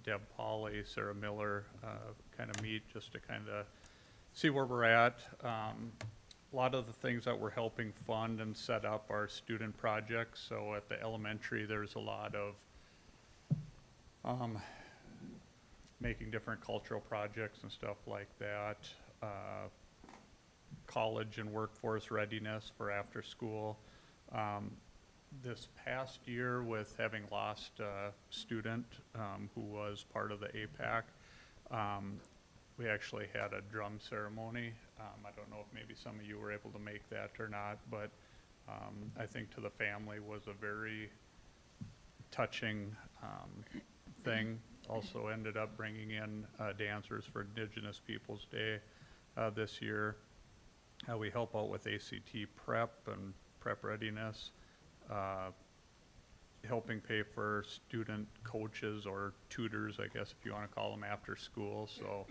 Speaker 13: Deb Pauley, Sarah Miller, kind of meet just to kind of see where we're at. A lot of the things that we're helping fund and set up are student projects. So at the elementary, there's a lot of making different cultural projects and stuff like that. College and workforce readiness for after school. This past year, with having lost a student who was part of the APAC, we actually had a drum ceremony. I don't know if maybe some of you were able to make that or not, but I think to the family was a very touching thing. Also ended up bringing in dancers for Indigenous Peoples Day this year. We help out with ACT prep and prep readiness, helping pay for student coaches or tutors, I guess if you want to call them, after school. So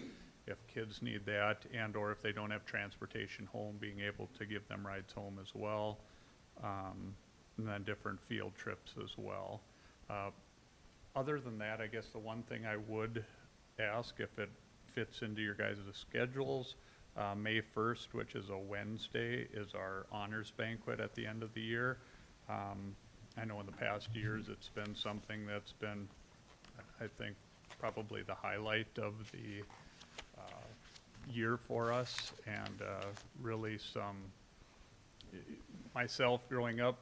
Speaker 13: if kids need that, and or if they don't have transportation home, being able to give them rides home as well, and then different field trips as well. Other than that, I guess the one thing I would ask, if it fits into your guys' schedules, May 1st, which is a Wednesday, is our honors banquet at the end of the year. I know in the past years it's been something that's been, I think, probably the highlight of the year for us, and really myself growing up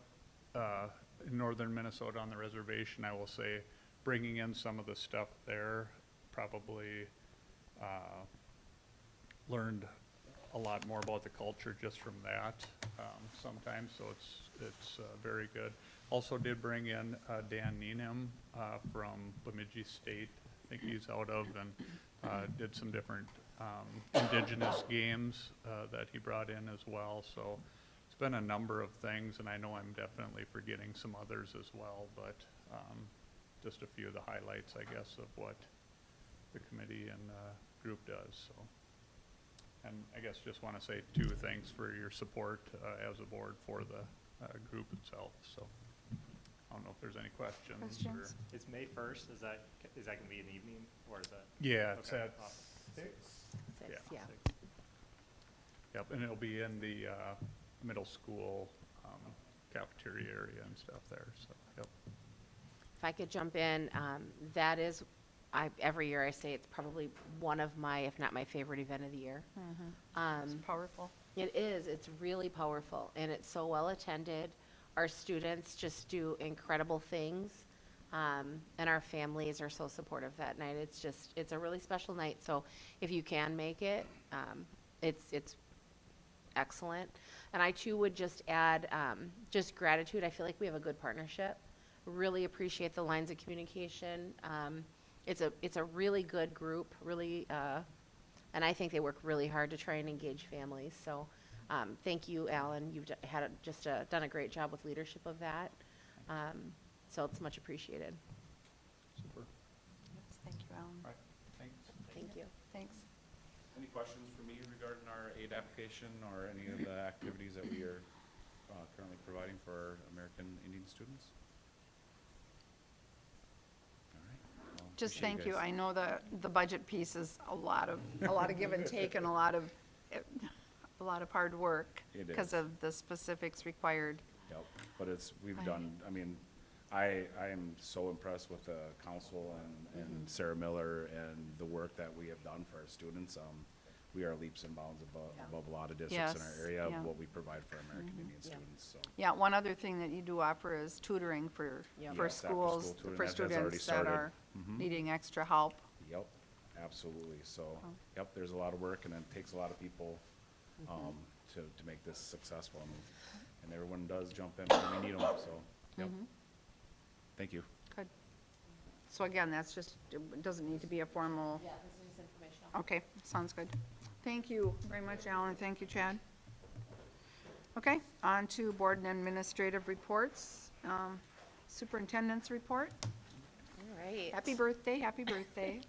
Speaker 13: in northern Minnesota on the reservation, I will say bringing in some of the stuff there, probably learned a lot more about the culture just from that, sometimes, so it's very good. Also did bring in, Dan Needham, from Bemidji State, I think he's out of, and, did some different, indigenous games, that he brought in as well, so it's been a number of things, and I know I'm definitely forgetting some others as well, but, just a few of the highlights, I guess, of what the committee and, group does, so. And I guess just want to say too, thanks for your support as a board for the group itself, so. I don't know if there's any questions or.
Speaker 1: Questions?
Speaker 6: It's May 1st, is that gonna be an evening, or is that?
Speaker 13: Yeah, it's
Speaker 6: Okay,
Speaker 13: at
Speaker 6: awesome.
Speaker 13: 6.
Speaker 7: Six,
Speaker 13: Yeah.
Speaker 7: yeah.
Speaker 6: 6.
Speaker 13: Yep, and it'll be in the middle school cafeteria area and stuff there, so, yep.
Speaker 7: If I could jump in, that is, every year I say it's probably one of my, if not my favorite event of the year.
Speaker 1: It's powerful.
Speaker 7: It is, it's really powerful, and it's so well attended. Our students just do incredible things, and our families are so supportive that night. It's a really special night, so if you can make it, it's excellent. And I too would just add, just gratitude. I feel like we have a good partnership. Really appreciate the lines of communication. It's a really good group, really, and I think they work really hard to try and engage families. So, thank you, Alan. You've done a great job with leadership of that. So it's much appreciated.
Speaker 13: Super.
Speaker 1: Yes, thank you, Alan.
Speaker 13: All right, thanks.
Speaker 7: Thank you.
Speaker 1: Thanks.
Speaker 12: Any questions for me regarding our aid application or any of the activities that we are currently providing for our American Indian students? All right. Well,
Speaker 1: Just
Speaker 12: appreciate
Speaker 1: thank you.
Speaker 12: guys.
Speaker 1: I know the budget piece is a lot of give and take and a lot of hard work
Speaker 12: It
Speaker 1: because
Speaker 12: is.
Speaker 1: of the specifics required.
Speaker 12: Yep, but we've
Speaker 1: I-
Speaker 12: done, I mean, I am so impressed with the council and Sarah Miller and the work that we have done for our students. We are leaps and bounds above a lot of districts in
Speaker 1: Yes,
Speaker 12: our area
Speaker 1: yeah.
Speaker 12: of what we provide for American Indian
Speaker 7: Yeah.
Speaker 12: students, so.
Speaker 1: Yeah, one other thing that you do offer is tutoring for
Speaker 7: Yep.
Speaker 1: for
Speaker 12: Yes,
Speaker 1: schools,
Speaker 12: after-school tutoring.
Speaker 1: for
Speaker 12: That's already
Speaker 1: students that
Speaker 12: started.
Speaker 1: are
Speaker 12: Mhm.
Speaker 1: needing extra help.
Speaker 12: Yep, absolutely. So,
Speaker 1: Oh.
Speaker 12: yep, there's a lot of work and it takes a lot of people, to make this successful. And everyone does jump in when we need them, so, yep. Thank you.
Speaker 1: Good. So again, that's just, it doesn't need to be a formal.
Speaker 7: Yeah, this is just informational.
Speaker 1: Okay, sounds good. Thank you very much, Alan. Thank you, Chad. Okay, on to board and administrative reports. Superintendent's report.
Speaker 7: All right.
Speaker 1: Happy birthday, happy birthday.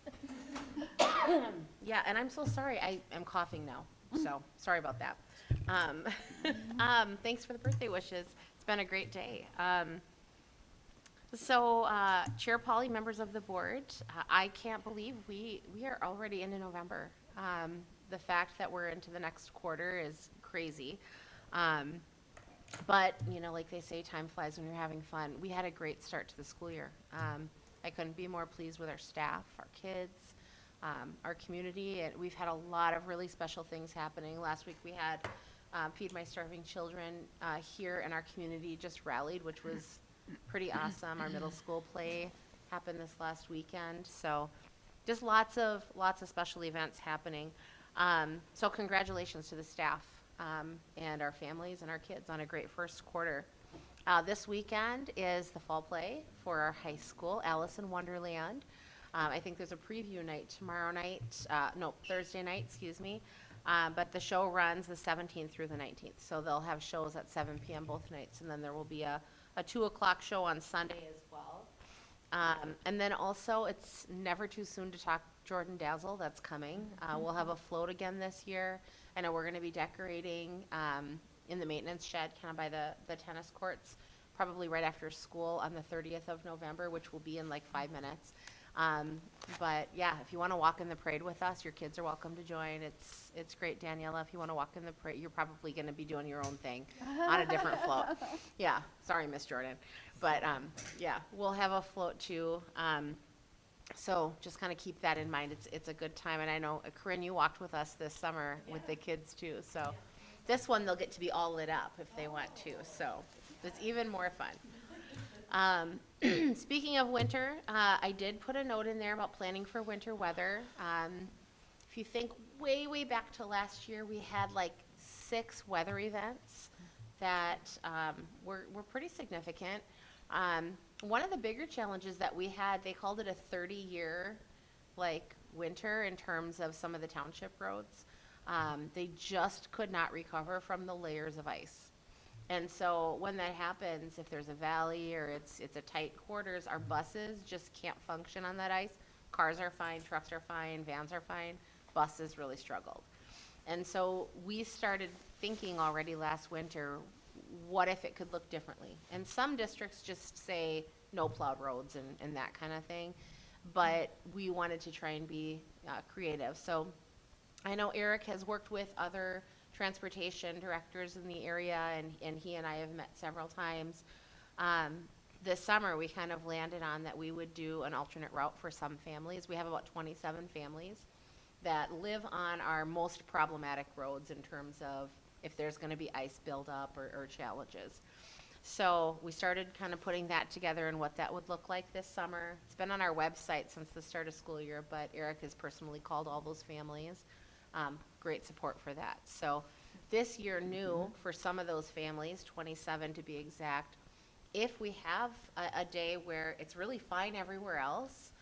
Speaker 7: Yeah, and I'm so sorry. I am coughing now, so sorry about that. Thanks for the birthday wishes. It's been a great day. Chair Polly, members of the board, I can't believe we are already into November. The fact that we're into the next quarter is crazy. But, like they say, time flies when you're having fun. We had a great start to the school year. I couldn't be more pleased with our staff, our kids, our community, and we've had a lot of really special things happening. Last week we had Feed My Starving Children here in our community just rallied, which was pretty awesome. Our middle school play happened this last weekend, so just lots of special events happening. So congratulations to the staff and our families and our kids on a great first quarter. This weekend is the fall play for our high school, Alice in Wonderland. I think there's a preview night Thursday night, excuse me. But the show runs the 17th through the 19th, so they'll have shows at 7 p.m. both nights, and then there will be a 2 o'clock show on Sunday as well. And then also, it's never too soon to talk Jordan Dazzle, that's coming. We'll have a float again this year. I know we're going to be decorating in the maintenance shed, kind of by the tennis courts, probably right after school on the 30th of November, which will be in like 5 minutes. But yeah, if you want to walk in the parade with us, your kids are welcome to join. It's great, Daniela. If you want to walk in the parade, you're probably going to be doing your own thing on a different float. Yeah, sorry, Miss Jordan. But yeah, we'll have a float too. So just kind of keep that in mind. It's a good time. And I know, Corinne, you walked with us this summer with the kids too. So this one, they'll get to be all lit up if they want to. So it's even more fun. Speaking of winter, I did put a note in there about planning for winter weather. If you think way, way back to last year, we had like 6 weather events that were pretty significant. One of the bigger challenges that we had, they called it a 30-year like winter in terms of some of the township roads. They just could not recover from the layers of ice. And so when that happens, if there's a valley or it's a tight quarters, our buses just can't function on that ice. Cars are fine, trucks are fine, vans are fine, buses really struggled. And so we started thinking already last winter, what if it could look differently? And some districts just say no plowed roads and that kind of thing, but we wanted to try and be creative. So I know Eric has worked with other transportation directors in the area, and he and I have met several times. This summer, we kind of landed on that we would do an alternate route for some families. We have about 27 families that live on our most problematic roads in terms of if there's going to be ice buildup or challenges. So we started kind of putting that together and what that would look like this summer. It's been on our website since the start of school year, but Eric has personally called all those families. Great support for that. So this year new for some of those families, 27 to be exact, if we have a day where it's really fine everywhere else,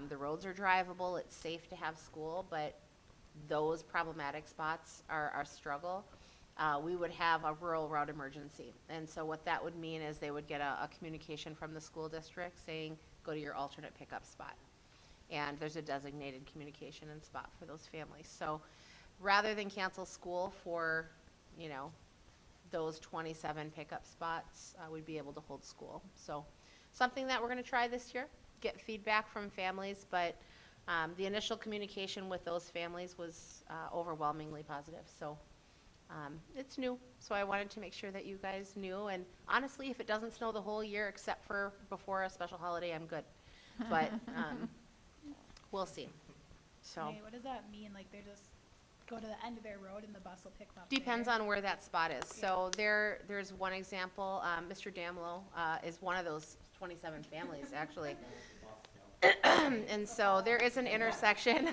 Speaker 7: the roads are drivable, it's safe to have school, but those problematic spots are our struggle, we would have a rural route emergency. And so what that would mean is they would get a communication from the school district saying, go to your alternate pickup spot. And there's a designated communication and spot for those families. So rather than cancel school for, you know, those 27 pickup spots, we'd be able to hold school. So something that we're going to try this year, get feedback from families, but the initial communication with those families was overwhelmingly positive. So it's new, so I wanted to make sure that you guys knew. And honestly, if it doesn't snow the whole year except for before a special holiday, I'm good. But we'll see. So
Speaker 8: Hey, what does that mean? Like they just go to the end of their road and the bus will pick them up
Speaker 7: depends
Speaker 8: there?
Speaker 7: on where that spot is. So there's one example. Mr. Damlow is one of those 27 families, actually. And so there is an intersection.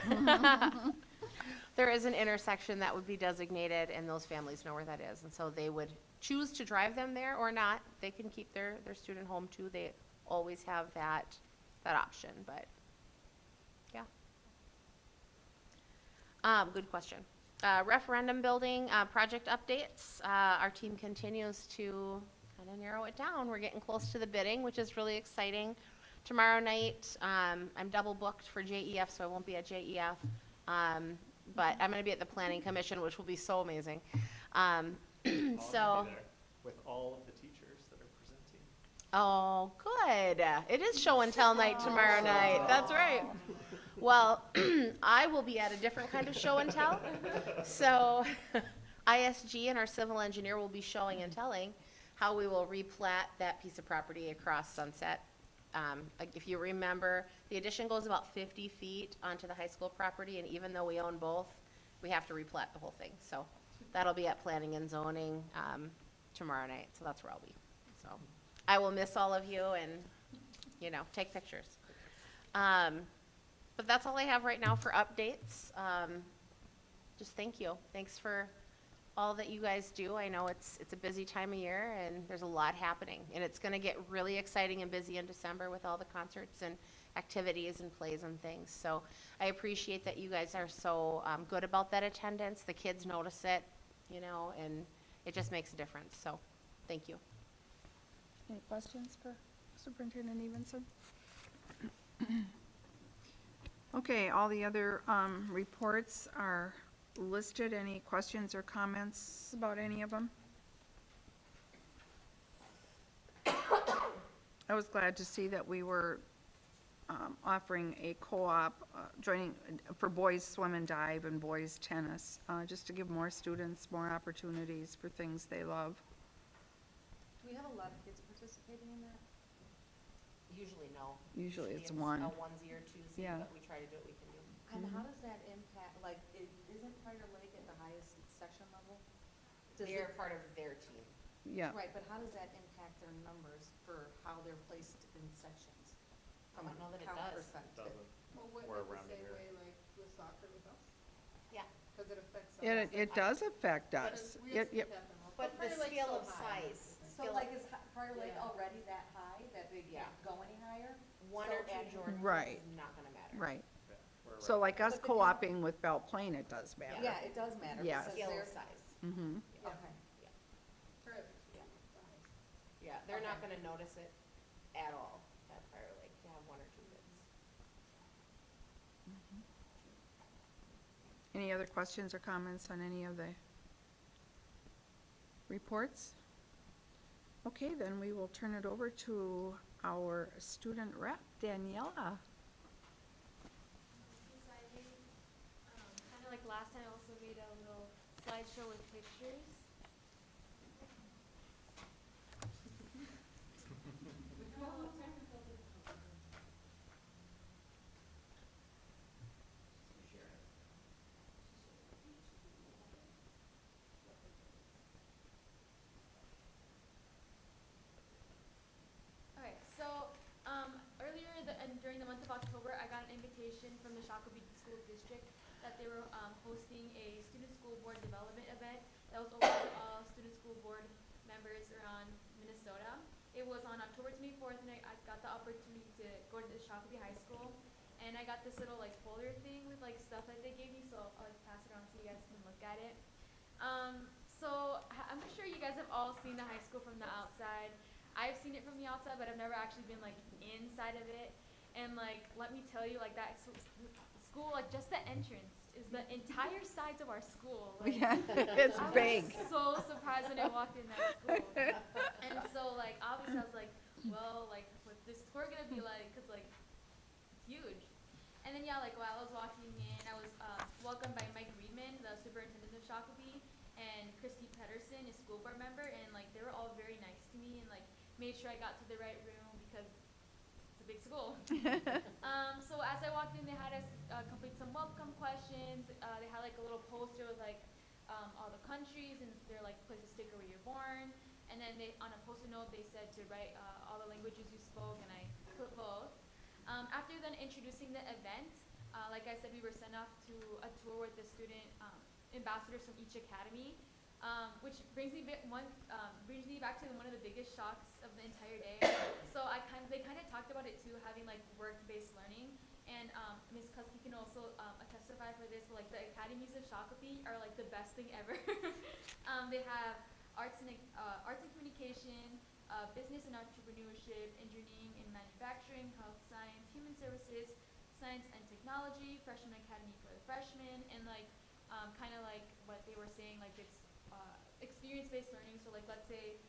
Speaker 7: There is an intersection that would be designated, and those families know where that is. And so they would choose to drive them there or not. They can keep their student home too. They always have that option, but yeah. Good question. Referendum building, project updates. Our team continues to kind of narrow it down. We're getting close to the bidding, which is really exciting. Tomorrow night, I'm double booked for JEF, so I won't be at JEF. But I'm going to be at the Planning Commission, which will be so amazing.
Speaker 6: I'll be
Speaker 7: So,
Speaker 6: there with all of the teachers that are presenting.
Speaker 7: oh, good. It is show and tell night tomorrow night. That's right. Well, I will be at a different kind of show and tell. So ISG and our civil engineer will be showing and telling how we will replat that piece of property across Sunset. Like if you remember, the addition goes about 50 feet onto the high school property, and even though we own both, we have to replat the whole thing. So that'll be at planning and zoning tomorrow night. So that's where I'll be. So I will miss all of you and, you know, take pictures. But that's all I have right now for updates. Just thank you. Thanks for all that you guys do. I know it's a busy time of year and there's a lot happening, and it's going to get really exciting and busy in December with all the concerts and activities and plays and things. So I appreciate that you guys are so good about that attendance. The kids notice it, you know, and it just makes a difference. So thank you.
Speaker 1: Any questions for Superintendent Evenson? Okay, all the other reports are listed. Any questions or comments about any of them? I was glad to see that we were offering a co-op joining for boys swim and dive and boys tennis, just to give more students more opportunities for things they love.
Speaker 7: Do we have a lot of kids participating in that? Usually no.
Speaker 1: Usually it's one.
Speaker 7: A onesie or twosie,
Speaker 1: Yeah.
Speaker 7: but we try to do what we can do.
Speaker 5: And how does that impact, like, isn't Prior Lake at the highest section level? Does
Speaker 7: They're
Speaker 5: it-
Speaker 7: part of their team.
Speaker 1: Yeah.
Speaker 5: Right, but how does that impact their numbers for how they're placed in sections?
Speaker 7: I don't know that it
Speaker 5: Count
Speaker 7: does.
Speaker 5: percent?
Speaker 6: Doesn't.
Speaker 11: Well, what,
Speaker 6: We're
Speaker 11: in the
Speaker 6: around
Speaker 11: same
Speaker 6: here.
Speaker 11: way like with soccer with us?
Speaker 7: Yeah,
Speaker 11: Cause it affects us.
Speaker 1: It does affect
Speaker 11: But
Speaker 1: us.
Speaker 11: we have to
Speaker 1: It-
Speaker 11: keep that in mind.
Speaker 7: but the
Speaker 11: Prior Lake's
Speaker 7: scale
Speaker 11: so
Speaker 7: of
Speaker 11: high.
Speaker 7: size.
Speaker 5: So
Speaker 7: scale
Speaker 5: like
Speaker 7: of-
Speaker 5: is Prior Lake
Speaker 11: Yeah.
Speaker 5: already that high that they
Speaker 7: Yeah.
Speaker 5: can't go any higher?
Speaker 7: One
Speaker 5: So
Speaker 7: or two
Speaker 5: adding-
Speaker 7: Jordan
Speaker 1: Right.
Speaker 7: is not gonna matter.
Speaker 1: Right.
Speaker 6: Yeah, we're
Speaker 1: So
Speaker 6: right
Speaker 1: like
Speaker 6: there.
Speaker 1: us
Speaker 5: But the
Speaker 1: co-oping with Belle Plaine, it does matter.
Speaker 5: Yeah, it does matter.
Speaker 1: Yes.
Speaker 5: because
Speaker 7: Scale
Speaker 5: they're-
Speaker 7: of size.
Speaker 1: Mm-hmm.
Speaker 5: Okay.
Speaker 11: Prior Lake's
Speaker 7: Yeah.
Speaker 11: the highest.
Speaker 7: Yeah, they're not
Speaker 5: Okay.
Speaker 7: gonna notice it at all at Prior Lake to have one or two kids.
Speaker 1: Any other questions or comments on any of the reports? Okay, then we will turn it over to our student rep, Daniela.
Speaker 9: Deciding, kind of like last time, I also made a little slideshow with pictures. Okay, so earlier during the month of October, I got an invitation from the Shakopee School District that they were hosting a student school board development event that was open to all student school board members around Minnesota. It was on October 24th, and I got the opportunity to go to the Shakopee High School, and I got this little like folder thing with like stuff that they gave me, so I'll like pass it on so you guys can look at it. I'm sure you guys have all seen the high school from the outside. I've seen it from the outside, but I've never actually been like inside of it. And like, let me tell you, like that school, like just the entrance is the entire sides of our school. Like,
Speaker 1: Yeah, it's
Speaker 9: I
Speaker 1: big.
Speaker 9: was so surprised when I walked in that school. And so like, obviously I was like, well, like what's this tour gonna be like? Cause like, it's huge. And then yeah, like while I was walking in, I was welcomed by Mike Reedman, the superintendent of Shakopee, and Christy Pedersen, a school board member, and like they were all very nice to me and like made sure I got to the right room because it's a big school. So as I walked in, they had us complete some welcome questions. They had like a little poster with like all the countries and their like place to stick where you're born. And then they, on a post-it note, they said to write all the languages you spoke, and I put both. After then introducing the event, like I said, we were sent off to a tour with the student ambassadors from each academy, which brings me back to one of the biggest shocks of the entire day. So they kind of talked about it too, having like work-based learning, and Ms. Kuski can also testify for this. But like the academies of Shakopee are like the best thing ever. They have arts and communication, business and entrepreneurship, engineering and manufacturing, health science, human services, science and technology, freshman academy for the freshmen, and like kind of like what they were saying, like it's experience-based learning. So like let's say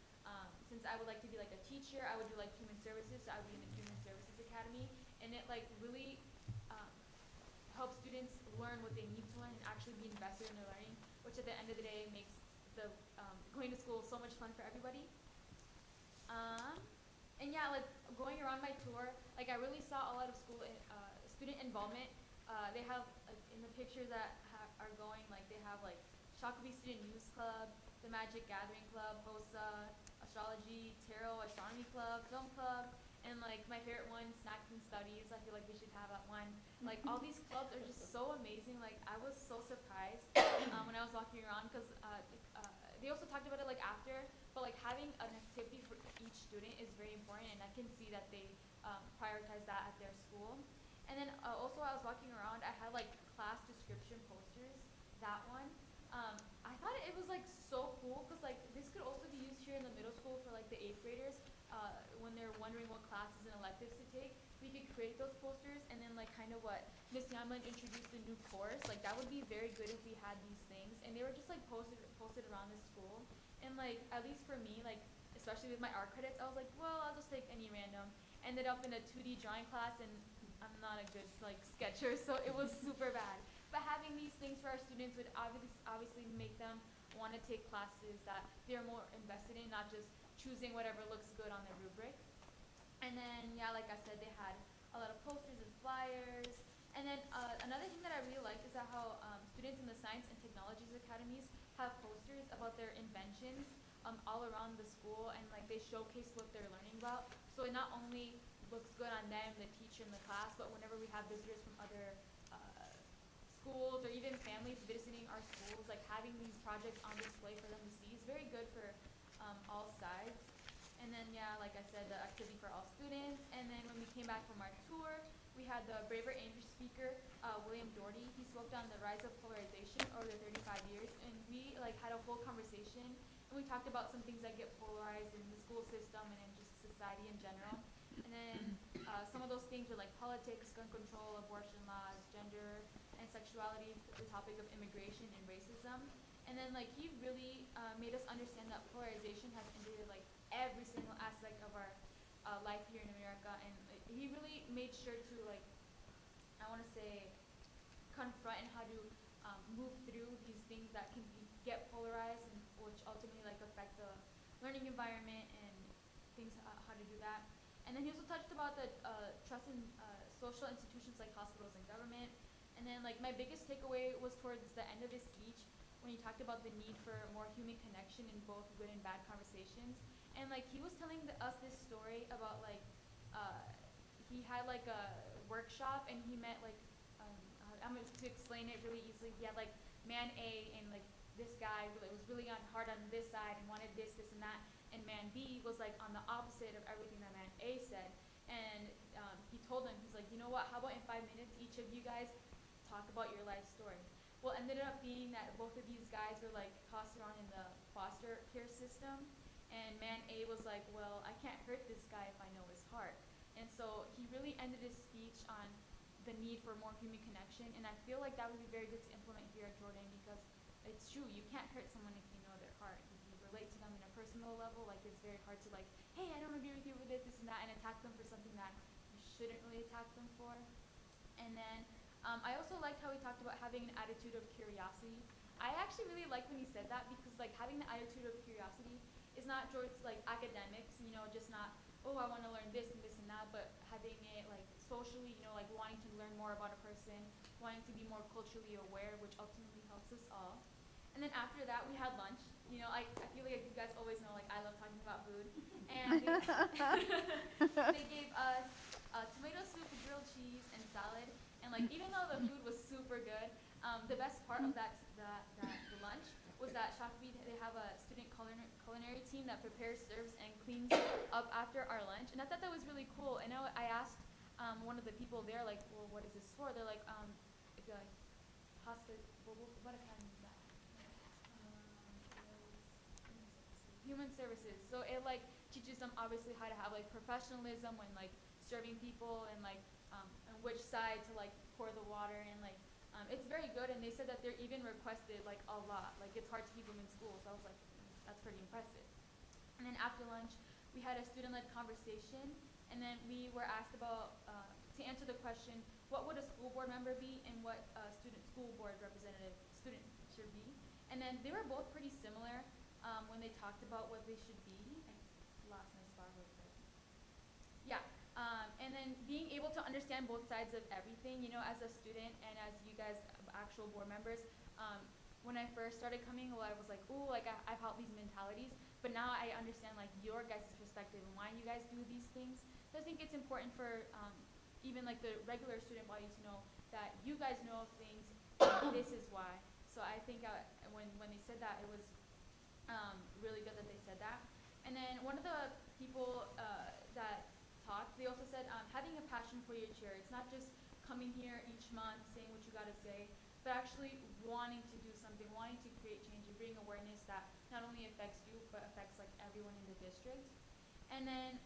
Speaker 9: since I would like to be like a teacher, I would do like human services, so I would be in the human services academy, and it like really helps students learn what they need to learn and actually be invested in their learning, which at the end of the day makes the going to school so much fun for everybody. And yeah, like going around my tour, like I really saw a lot of student involvement. They have like in the pictures that are going, like they have like Shakopee Student News Club, the Magic Gathering Club, HOSA, Astrology, Tarot, Astronomy Club, Film Club, and like my favorite one, Snacks and Studies. I feel like we should have that one. Like all these clubs are just so amazing. Like I was so surprised when I was walking around because they also talked about it like after, but like having an activity for each student is very important, and I can see that they prioritize that at their school. And then also while I was walking around, I had like class description posters. That one, I thought it was like so cool because like this could also be used here in the middle school for like the 8th graders when they're wondering what classes and electives to take. We could create those posters, and then like kind of what Miss Yamlin introduced the new course. Like that would be very good if we had these things, and they were just like posted around the school. And like at least for me, like especially with my art credits, I was like, well, I'll just take any random. Ended up in a 2D drawing class, and I'm not a good like sketcher, so it was super bad. But having these things for our students would obviously make them want to take classes that they're more invested in, not just choosing whatever looks good on their rubric. And then, yeah, like I said, they had a lot of posters and flyers. And then another thing that I really liked is that how students in the Science and Technologies Academies have posters about their inventions all around the school, and like they showcase what they're learning about. So it not only looks good on them, the teacher in the class, but whenever we have visitors from other schools or even families visiting our schools, like having these projects on display for them to see is very good for all sides. And then, yeah, like I said, the activity for all students. And then when we came back from our tour, we had the Braver Angel speaker, William Doherty. He spoke on the rise of polarization over the 35 years. And we like had a whole conversation. And we talked about some things that get polarized in the school system and in just society in general. And then some of those things were like politics, gun control, abortion laws, gender, and sexuality, the topic of immigration and racism. And then like he really made us understand that polarization has invaded like every single aspect of our life here in America. And he really made sure to like, I want to say, confront and how to move through these things that can get polarized, and which ultimately like affect the learning environment and things, how to do that. And then he also touched about the trust in social institutions like hospitals and government. And then like my biggest takeaway was towards the end of his speech when he talked about the need for more human connection in both good and bad conversations. And like he was telling us this story about like he had like a workshop and he met like I'm going to explain it really easily. He had like man A and like this guy was really hard on this side and wanted this, this, and that. And man B was like on the opposite of everything that man A said. And he told him, he's like, you know what, how about in 5 minutes, each of you guys talk about your life story. Well, ended up being that both of these guys were like tossed around in the foster care system. And man A was like, well, I can't hurt this guy if I know his heart. And so he really ended his speech on the need for more human connection. And I feel like that would be very good to implement here at Jordan, because it's true, you can't hurt someone if you know their heart. If you relate to them in a personal level, like it's very hard to like, hey, I don't agree with you with this, and that, and attack them for something that you shouldn't really attack them for. And then I also liked how he talked about having an attitude of curiosity. I actually really like when he said that, because like having the attitude of curiosity is not towards like academics, you know, just not, oh, I want to learn this and this and that, but having it like socially, you know, like wanting to learn more about a person, wanting to be more culturally aware, which ultimately helps us all. And then after that, we had lunch. You know, I feel like you guys always know, like, I love talking about food. And they gave us tomato soup, grilled cheese, and salad. And, like, even though the food was super good, the best part of the lunch was that Shakopee, they have a student culinary team that prepares, serves, and cleans up after our lunch. And I thought that was really cool. And I asked one of the people there, like, well, what is this for? They're like, what kind is that? Human services. So it like teaches them obviously how to have like professionalism when like serving people, and like and which side to like pour the water, and like it's very good. And they said that they're even requested like a lot. Like it's hard to keep them in school. So I was like, that's pretty impressive. And then after lunch, we had a student-led conversation, and then we were asked about to answer the question, what would a school board member be, and what school board representative student should be. And then they were both pretty similar when they talked about what they should be. I lost my spot real quick. Yeah, and then being able to understand both sides of everything, you know, as a student and as you guys, actual board members. When I first started coming, I was like, ooh, like I've held these mentalities, but now I understand like your guys' perspective and why you guys do these things. So I think it's important for even like the regular student body to know that you guys know things, this is why. So I think when they said that, it was really good that they said that. And then one of the people that talked, they also said having a passion for your chair. It's not just coming here each month saying what you got to say, but actually wanting to do something, wanting to create change and bring awareness that not only affects you, but affects like everyone in the district. And then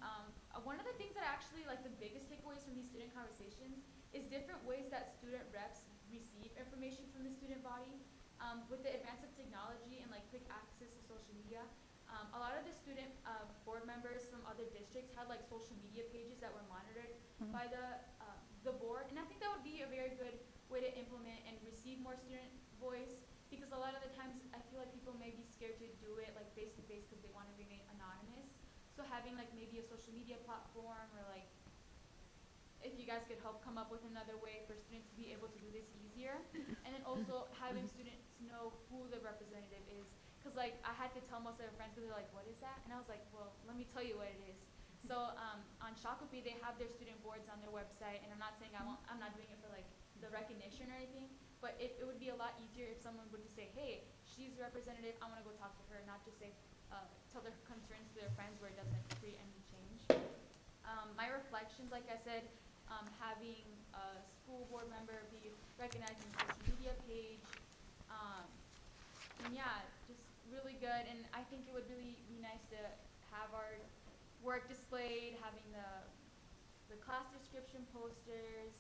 Speaker 9: one of the things that actually like the biggest takeaways from these student conversations is different ways that student reps receive information from the student body. With the advance of technology and like quick access to social media, a lot of the student board members from other districts had like social media pages that were monitored by the board. And I think that would be a very good way to implement and receive more student voice, because a lot of the times I feel like people may be scared to do it like face to face because they want to remain anonymous. So having like maybe a social media platform, or like if you guys could help come up with another way for students to be able to do this easier. And then also having students know who the representative is. Because like I had to tell most of their friends, because they're like, what is that? And I was like, well, let me tell you what it is. So on Shakopee, they have their student boards on their website, and I'm not saying I'm not doing it for like the recognition or anything, but it would be a lot easier if someone would just say, hey, she's a representative, I want to go talk to her, not just say, tell their concerns to their friends where it doesn't create any change. My reflections, like I said, having a school board member be recognized on the social media page, and yeah, just really good. And I think it would really be nice to have our work displayed, having the class description posters,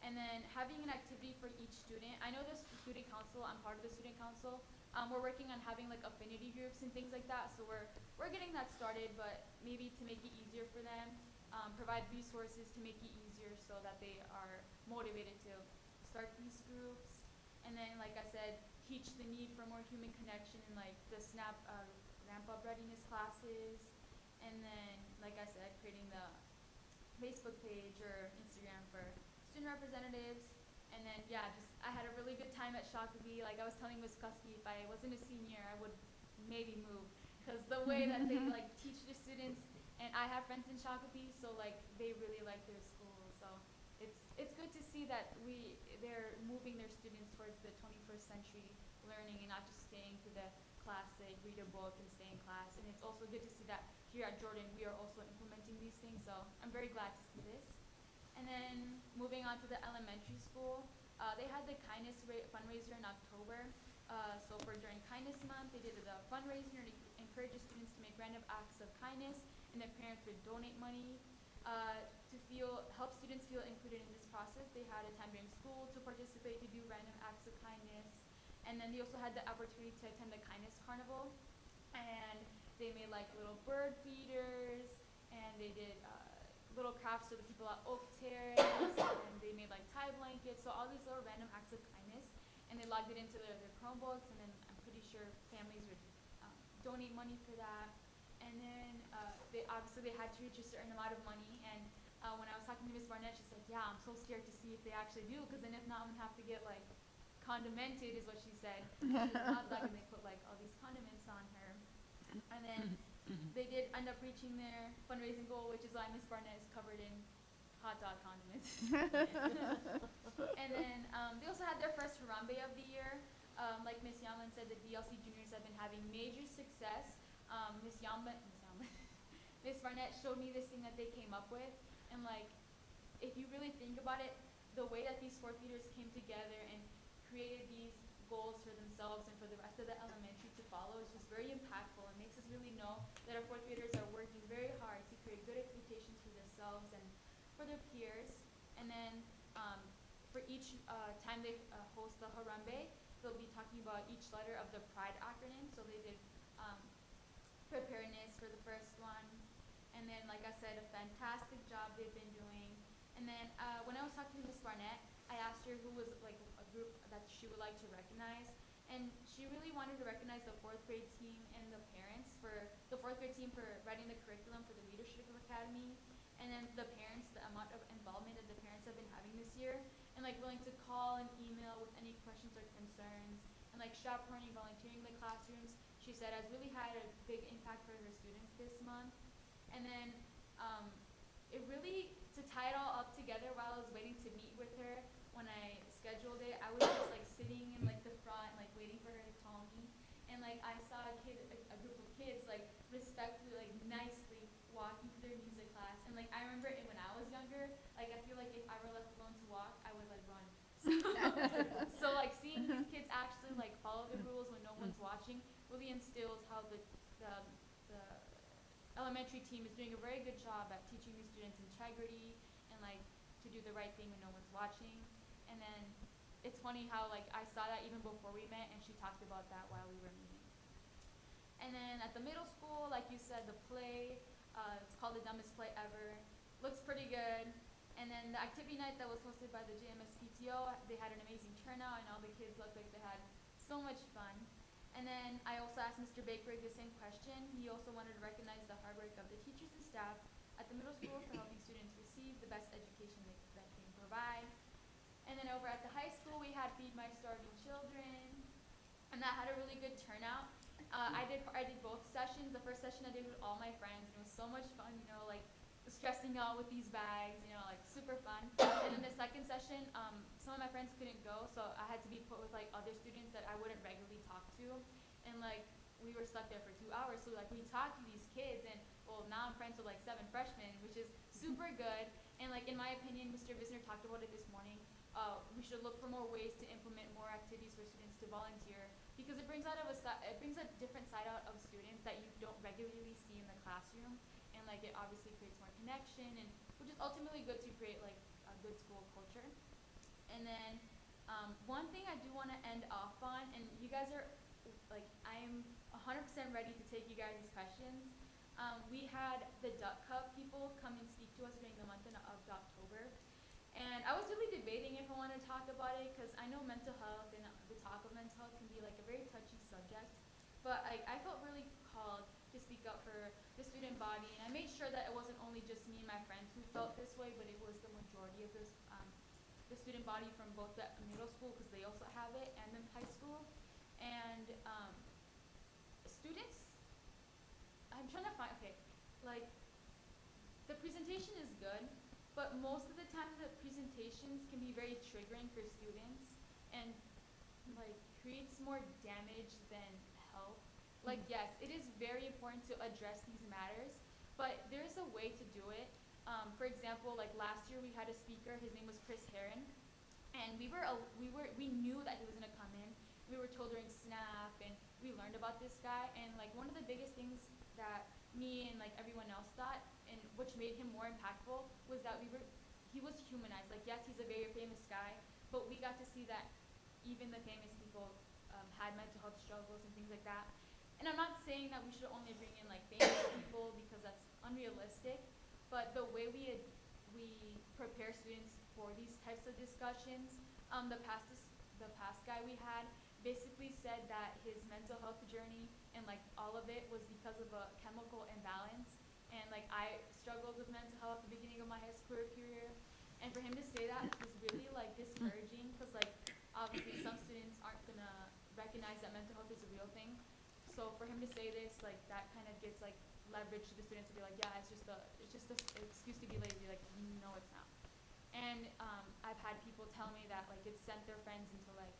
Speaker 9: and then having an activity for each student. I know the student council, I'm part of the student council. We're working on having like affinity groups and things like that, so we're getting that started, but maybe to make it easier for them, provide resources to make it easier so that they are motivated to start these groups. And then, like I said, teach the need for more human connection in like the ramp up readiness classes. And then, like I said, creating the Facebook page or Instagram for student representatives. And then, yeah, I had a really good time at Shakopee. Like I was telling Ms. Kusky, if I wasn't a senior, I would maybe move, because the way that they like teach the students, and I have friends in Shakopee, so like they really like their school. So it's good to see that they're moving their students towards the 21st century learning and not just staying to the classic, read a book and stay in class. And it's also good to see that here at Jordan we are also implementing these things. So I'm very glad to see this. And then moving on to the elementary school, they had the kindness fundraiser in October. So for during Kindness Month, they did a fundraiser to encourage the students to make random acts of kindness, and their parents would donate money to help students feel included in this process. They had a time during school to participate, to do random acts of kindness, and then they also had the opportunity to attend the kindness carnival, and they made like little bird feeders, and they did little crafts for the people at Oak Terrace, and they made like tie blankets, so all these little random acts of kindness, and they logged it into their Chromebooks, and then I'm pretty sure families would donate money for that. And then they had to reach a certain amount of money, and when I was talking to Ms. Barnett, she said, yeah, I'm so scared to see if they actually do, because then if not, I'm gonna have to get like condimented, is what she said. She was not like, and they put like all these condiments on her. And then they did end up reaching their fundraising goal, which is why Ms. Barnett is covered in hot dog condiments. And then they also had their first Harambe of the year. Like Ms. Yamlin said, the DLC juniors have been having major success. Ms. Barnett showed me this thing that they came up with, and like, if you really think about it, the way that these fourth graders came together and created these goals for themselves and for the rest of the elementary to follow is just very impactful. It makes us really know that our fourth graders are working very hard to create good expectations for themselves and for their peers. And then for each time they host the Harambe, they'll be talking about each letter of the PRIDE acronym. So they did preparedness for the first one. And then, like I said, a fantastic job they've been doing. And then when I was talking to Ms. Barnett, I asked her who was like a group that she would like to recognize. And she really wanted to recognize the fourth grade team and the parents for the fourth grade team for writing the curriculum for the Leadership Academy. And then the parents, the amount of involvement that the parents have been having this year. And like willing to call and email with any questions or concerns. And like chaperoning, volunteering in the classrooms, she said has really had a big impact for her students this month. And then it really, to tie it all up together while I was waiting to meet with her, when I scheduled it, I was just like sitting in like the front, like waiting for her to call me. And like I saw a group of kids like respectfully, like nicely walking to their music class. And like I remember when I was younger, like I feel like if I were left alone to walk, I would like run. So like seeing these kids actually like follow the rules when no one's watching really instills how the elementary team is doing a very good job at teaching these students integrity and like to do the right thing when no one's watching. And then it's funny how like I saw that even before we met, and she talked about that while we were meeting. And then at the middle school, like you said, the play, it's called The Dumbest Play Ever. Looks pretty good. And then the activity night that was hosted by the JMS PTO, they had an amazing turnout, and all the kids looked like they had so much fun. And then I also asked Mr. Baker the same question. He also wanted to recognize the hard work of the teachers and staff at the middle school for helping students receive the best education that they can provide. And then over at the high school, we had Feed My Starving Children, and that had a really good turnout. I did both sessions. The first session I did with all my friends, and it was so much fun. You know, like stressing out with these bags, you know, like super fun. And then the second session, some of my friends couldn't go, so I had to be put with like other students that I wouldn't regularly talk to. And like, we were stuck there for 2 hours, so like we talked to these kids, and well, now I'm friends with like 7 freshmen, which is super good. And like, in my opinion, Mr. Visner talked about it this morning. We should look for more ways to implement more activities for students to volunteer, because it brings it brings a different side out of students that you don't regularly see in the classroom, and like it obviously creates more connection, and which is ultimately good to create like a good school culture. And then one thing I do want to end off on, and you guys are like, I'm 100% ready to take you guys' questions. We had the Duck Cup people come and speak to us during the month of October. And I was really debating if I want to talk about it, because I know mental health and the talk of mental health can be like a very touchy subject. But I felt really called to speak up for the student body, and I made sure that it wasn't only just me and my friends who felt this way, but it was the majority of the student body from both the middle school, because they also have it, and the high school. And students, I'm trying to find, okay, like, the presentation is good, but most of the time the presentations can be very triggering for students, and like creates more damage than help. Like, yes, it is very important to address these matters, but there's a way to do it. For example, like last year we had a speaker, his name was Chris Heron, and we knew that he was gonna come in. We were told during SNAP, and we learned about this guy, and like one of the biggest things that me and like everyone else thought, and which made him more impactful, was that he was humanized. Like, yes, he's a very famous guy, but we got to see that even the famous people had mental health struggles and things like that. And I'm not saying that we should only bring in like famous people, because that's unrealistic, but the way we prepare students for these types of discussions, the past guy we had basically said that his mental health journey and like all of it was because of a chemical imbalance. And like, I struggled with mental health at the beginning of my high school career, and for him to say that was really like discouraging, because like obviously some students aren't gonna recognize that mental health is a real thing. So for him to say this, like, that kind of gives like leverage to the students to be like, yeah, it's just an excuse to be lazy. Like, no, it's not. And I've had people tell me that like it's sent their friends into like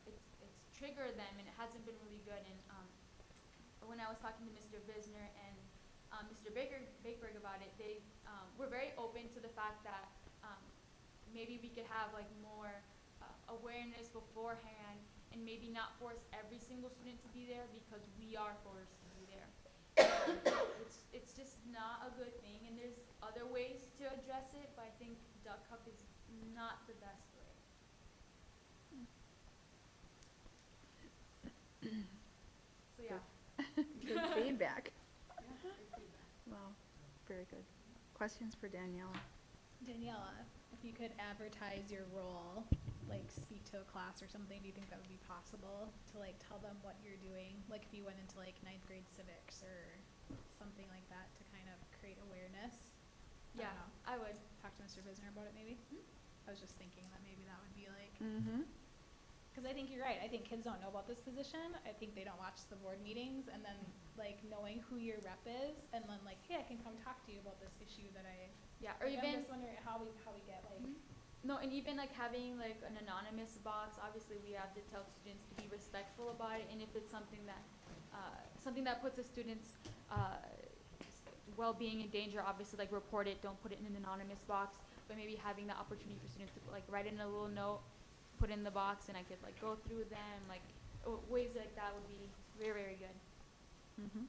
Speaker 9: it's triggered them, and it hasn't been really good. And when I was talking to Mr. Visner and Mr. Bakeberg about it, they were very open to the fact that maybe we could have like more awareness beforehand, and maybe not force every single student to be there, because we are forced to be there. It's just not a good thing, and there's other ways to address it, but I think Duck Cup is not the best way. So yeah.
Speaker 1: Good feedback. Wow, very good. Questions for Daniela?
Speaker 8: Daniela, if you could advertise your role, like speak to a class or something, do you think that would be possible to like tell them what you're doing? Like if you went into like 9th grade civics or something like that to kind of create awareness?
Speaker 9: Yeah, I would.
Speaker 8: Talk to Mr. Visner about it maybe? I was just thinking that maybe that would be like,
Speaker 1: Mm-hmm.
Speaker 8: because I think you're right. I think kids don't know about this position. I think they don't watch the board meetings, and then like knowing who your rep is, and then like, hey, I can come talk to you about this issue that I.
Speaker 9: Yeah, or
Speaker 8: like,
Speaker 9: even.
Speaker 8: I'm just wondering how we get like.
Speaker 9: No, and even like having like an anonymous box. Obviously, we have to tell students to be respectful about it, and if it's something that puts a student's well-being in danger, obviously like report it. Don't put it in an anonymous box. But maybe having the opportunity for students to like write in a little note, put in the box, and I could like go through them, like ways like that would be very, very good.
Speaker 1: Mm-hmm.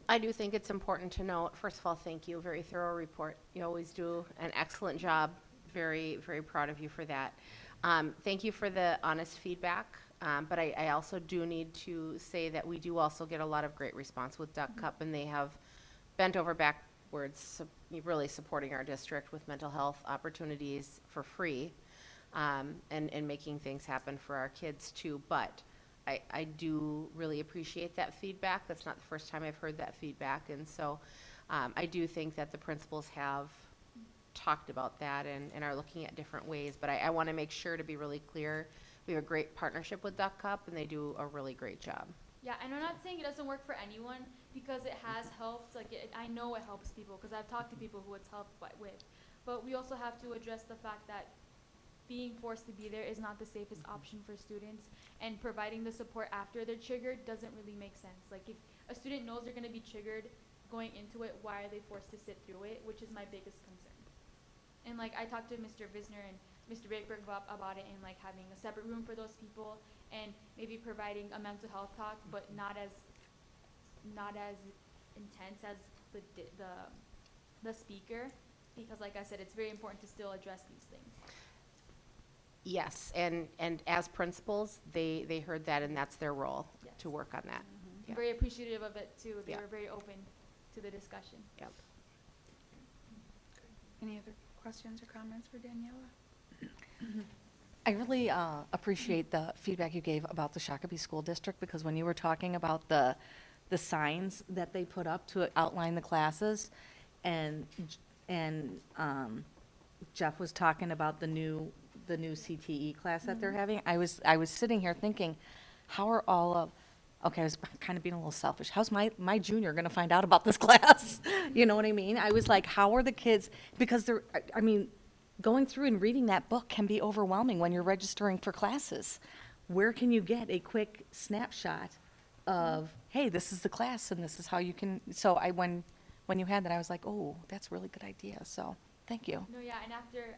Speaker 7: I do think it's important to note, first of all, thank you, very thorough report. You always do an excellent job. Very, very proud of you for that. Thank you for the honest feedback, but I also do need to say that we do also get a lot of great response with Duck Cup, and they have bent over backwards, really supporting our district with mental health opportunities for free, and making things happen for our kids too. But I do really appreciate that feedback. That's not the first time I've heard that feedback, and so I do think that the principals have talked about that and are looking at different ways. But I want to make sure to be really clear, we have a great partnership with Duck Cup, and they do a really great job.
Speaker 9: Yeah, and I'm not saying it doesn't work for anyone because it has helped. Like, I know it helps people because I've talked to people who it's helped with. But we also have to address the fact that being forced to be there is not the safest option for students, and providing the support after they're triggered doesn't really make sense. Like, if a student knows they're going to be triggered going into it, why are they forced to sit through it, which is my biggest concern. And like, I talked to Mr. Visner and Mr. Bakeberg about it, and like having a separate room for those people, and maybe providing a mental health talk, but not as intense as the speaker, because like I said, it's very important to still address these things.
Speaker 7: Yes, and as principals, they heard that, and that's their role,
Speaker 9: Yes.
Speaker 7: to work on that.
Speaker 9: I'm
Speaker 7: Yeah.
Speaker 9: very appreciative of it too. They
Speaker 7: Yeah.
Speaker 9: were very open to the discussion.
Speaker 7: Yep.
Speaker 1: Any other questions or comments for Daniela?
Speaker 5: I really appreciate the feedback you gave about the Shakopee School District, because when you were talking about the signs that they put up to outline the classes, and Jeff was talking about the new CTE class that they're having, I was sitting here thinking, how are all of, okay, I was kind of being a little selfish. How's my junior going to find out about this class? You know what I mean? I was like, how are the kids, because they're, I mean, going through and reading that book can be overwhelming when you're registering for classes. Where can you get a quick snapshot of, hey, this is the class and this is how you can, so when you had that, I was like, oh, that's a really good idea, so, thank you.
Speaker 9: No, yeah, and after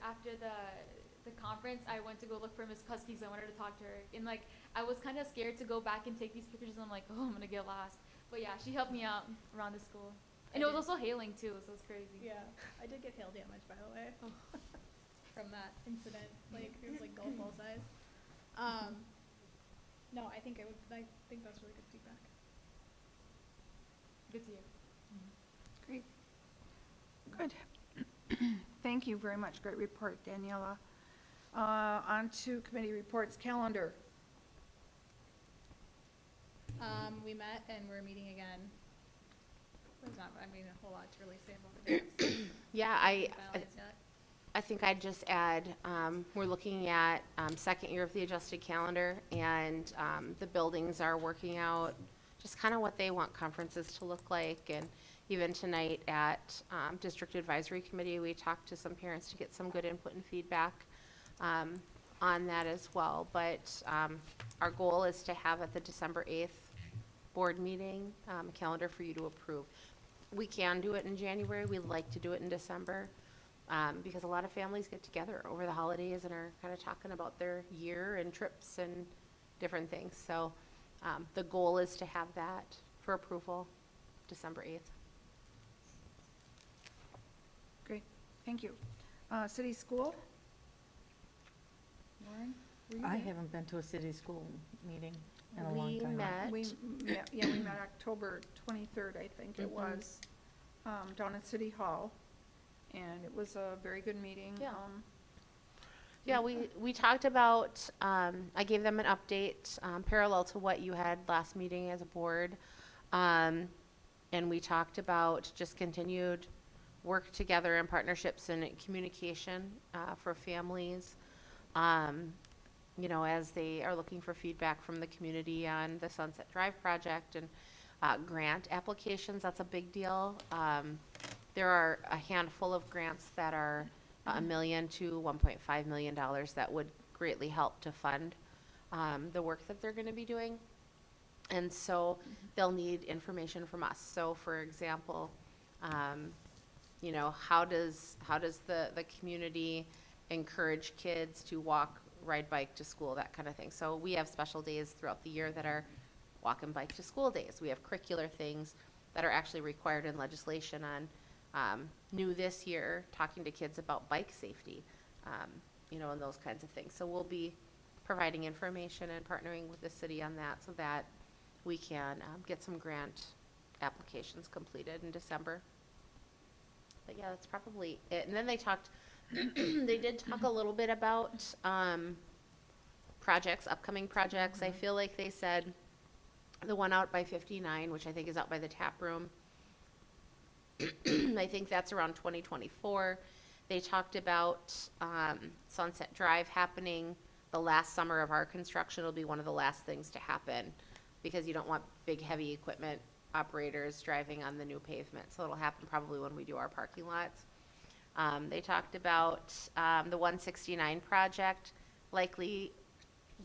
Speaker 9: the conference, I went to go look for Miss Kuski because I wanted to talk to her. And like, I was kind of scared to go back and take these pictures, and I'm like, oh, I'm gonna get lost. But yeah, she helped me out around the school. And it was also hailing too, so it's crazy.
Speaker 8: Yeah, I did get hail damage, by the way, from that incident. Like, it was like golf ball size. No, I think I think that's really good feedback.
Speaker 9: Good to hear.
Speaker 1: Great. Good. Thank you very much. Great report, Daniela. On to committee reports calendar.
Speaker 8: We met and we're meeting again. There's not, I mean, a whole lot to really say about it.
Speaker 7: Yeah,
Speaker 8: Finalized yet.
Speaker 7: I think I'd just add, we're looking at second year of the adjusted calendar, and the buildings are working out just kind of what they want conferences to look like. And even tonight at District Advisory Committee, we talked to some parents to get some good input and feedback on that as well. But our goal is to have at the December 8th board meeting a calendar for you to approve. We can do it in January. We like to do it in December. Because a lot of families get together over the holidays and are kind of talking about their year and trips and different things. So the goal is to have that for approval December 8th.
Speaker 1: Great, thank you. City school? Lauren? were you
Speaker 5: I
Speaker 1: there?
Speaker 5: haven't been to a city school meeting in a long time.
Speaker 1: We met October 23rd, I think it was, down at City Hall. And it was a very good meeting.
Speaker 7: Yeah. Yeah, we talked about, I gave them an update parallel to what you had last meeting as a board. And we talked about just continued work together in partnerships and communication for families. You know, as they are looking for feedback from the community on the Sunset Drive project and grant applications, that's a big deal. There are a handful of grants that are $1 million to $1.5 million that would greatly help to fund the work that they're going to be doing. And so they'll need information from us. So for example, you know, how does the community encourage kids to walk, ride bike to school, that kind of thing. So we have special days throughout the year that are walk and bike to school days. We have curricular things that are actually required in legislation on new this year, talking to kids about bike safety, you know, and those kinds of things. So we'll be providing information and partnering with the city on that so that we can get some grant applications completed in December. But yeah, that's probably it. And then they talked, they did talk a little bit about projects, upcoming projects. I feel like they said the one out by 59, which I think is out by the tap room, I think that's around 2024. They talked about Sunset Drive happening the last summer of our construction. It'll be one of the last things to happen because you don't want big, heavy equipment operators driving on the new pavement. So it'll happen probably when we do our parking lots. They talked about the 169 project likely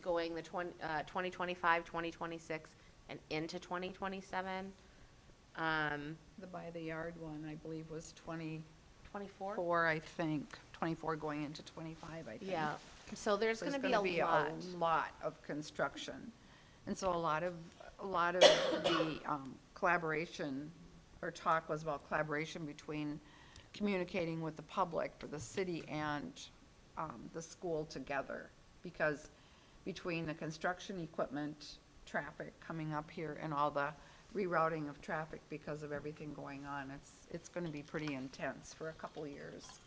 Speaker 7: going the 2025, 2026, and into 2027.
Speaker 1: The by the yard one, I believe, was
Speaker 7: 24?
Speaker 1: 24, I think. 24 going into 25, I think.
Speaker 7: Yeah, so there's
Speaker 1: There's
Speaker 7: gonna be a lot.
Speaker 1: lot of construction. And so a lot of the collaboration, or talk was about collaboration between communicating with the public for the city and the school together. Because between the construction equipment, traffic coming up here, and all the rerouting of traffic because of everything going on, it's gonna be pretty intense for a couple of years.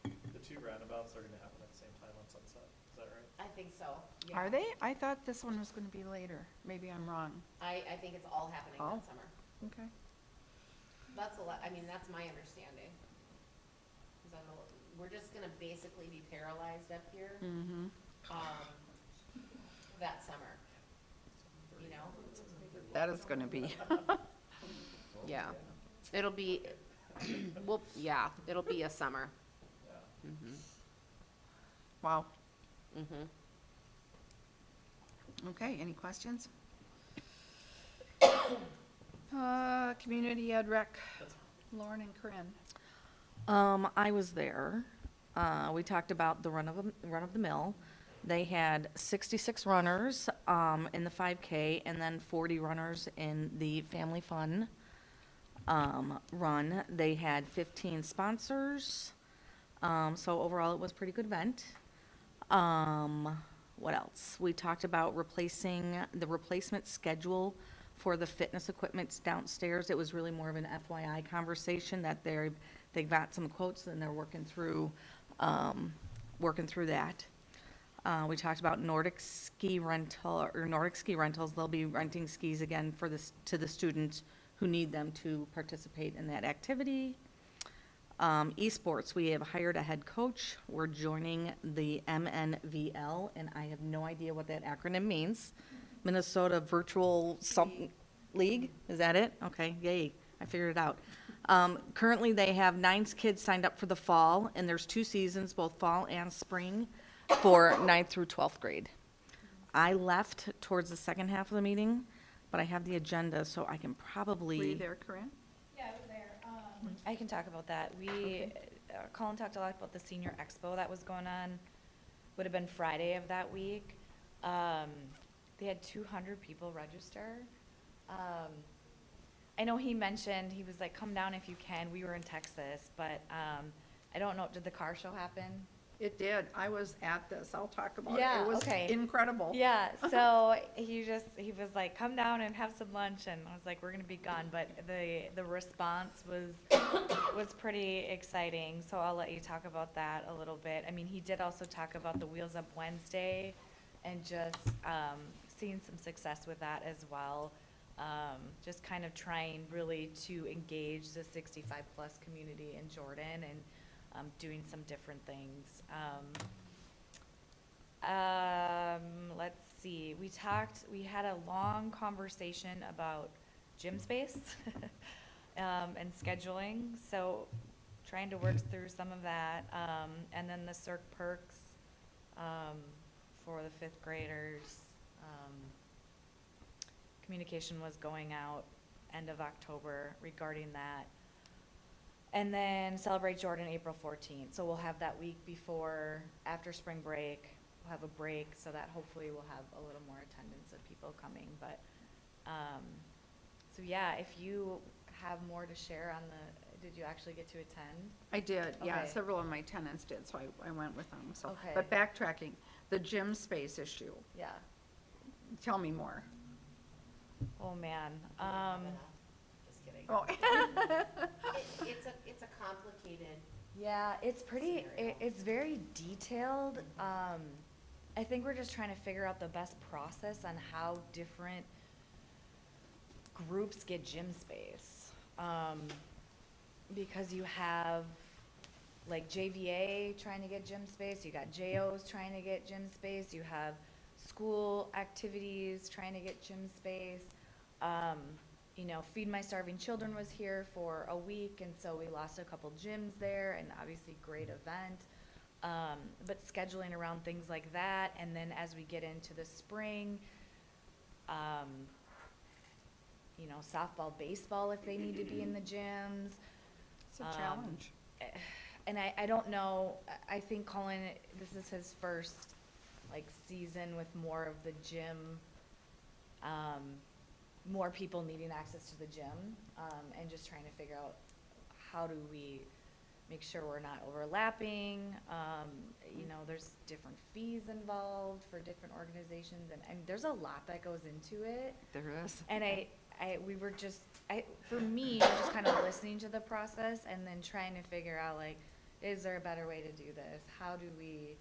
Speaker 6: The two roundabouts are gonna happen at the same time on Sunset, is that right?
Speaker 7: I think so. yeah.
Speaker 1: Are they? I thought this one was gonna be later. Maybe I'm wrong.
Speaker 7: I think it's all happening
Speaker 1: Oh.
Speaker 7: that summer.
Speaker 1: Okay.
Speaker 7: That's a lot, I mean, that's my understanding. 'Cause I know, we're just gonna basically be paralyzed up here,
Speaker 1: Mm-hmm.
Speaker 7: that summer. You know?
Speaker 1: That is gonna be.
Speaker 7: Yeah. It'll be, well, yeah, it'll be a summer. Mm-hmm.
Speaker 1: Wow.
Speaker 7: Mm-hmm.
Speaker 1: Okay, any questions? Community ed rec, Lauren and Corinne.
Speaker 5: I was there. We talked about the run of the mill. They had 66 runners in the 5K, and then 40 runners in the family fun run. They had 15 sponsors. So overall, it was a pretty good event. What else? We talked about replacing the replacement schedule for the fitness equipment downstairs. It was really more of an FYI conversation that they got some quotes and they're working through that. We talked about Nordic ski rentals. They'll be renting skis again to the students who need them to participate in that activity. Esports, we have hired a head coach. We're joining the MNVL, and I have no idea what that acronym means. Minnesota Virtual League, is that it? Okay, yay, I figured it out. Currently, they have 9 kids signed up for the fall, and there's 2 seasons, both fall and spring, for 9th through 12th grade. I left towards the second half of the meeting, but I have the agenda, so I can probably.
Speaker 1: Were you there, Corinne?
Speaker 8: Yeah, I was there.
Speaker 3: I can talk about that. Colin talked a lot about the senior expo that was going on, would have been Friday of that week. They had 200 people register. I know he mentioned, he was like, come down if you can. We were in Texas, but I don't know, did the car show happen?
Speaker 1: It did. I was at this. I'll talk about it.
Speaker 3: Yeah,
Speaker 1: It was
Speaker 3: okay.
Speaker 1: incredible.
Speaker 3: Yeah, so he was like, come down and have some lunch, and I was like, we're gonna be gone, but the response was pretty exciting, so I'll let you talk about that a little bit. I mean, he did also talk about the Wheels Up Wednesday, and just, seeing some success with that as well. Just kind of trying really to engage the 65-plus community in Jordan, and doing some different things. Let's see, we had a long conversation about gym space and scheduling, so trying to work through some of that. And then the Circ Perks for the 5th graders. Communication was going out end of October regarding that. And then Celebrate Jordan April 14th. So we'll have that week before, after spring break, we'll have a break so that hopefully we'll have a little more attendance of people coming. But, so yeah, if you have more to share on did you actually get to attend?
Speaker 1: I did, yeah.
Speaker 3: Okay.
Speaker 1: Several of my tenants did, so I went with them, so.
Speaker 3: Okay.
Speaker 1: But backtracking, the gym space issue,
Speaker 3: Yeah.
Speaker 1: tell me more.
Speaker 3: Oh, man.
Speaker 7: Just kidding.
Speaker 1: Oh.
Speaker 7: It's a complicated.
Speaker 3: Yeah, it's pretty,
Speaker 7: Scenario.
Speaker 3: it's very detailed. I think we're just trying to figure out the best process on how different groups get gym space. Because you have like JVA trying to get gym space, you got JOs trying to get gym space, you have school activities, trying to get gym space. You know, Feed My Starving Children was here for a week, and so we lost a couple gyms there, and obviously great event. But scheduling around things like that, and then as we get into the spring, you know, softball, baseball if they need to be in the gyms.
Speaker 1: It's a challenge.
Speaker 3: And I don't know, I think Colin, this is his first, like, season with more of the gym, more people needing access to the gym, and just trying to figure out how do we make sure we're not overlapping. You know, there's different fees involved for different organizations, and there's a lot that goes into it.
Speaker 1: There is.
Speaker 3: And we were just, for me, just kind of listening to the process and then trying to figure out, like, is there a better way to do this? How do we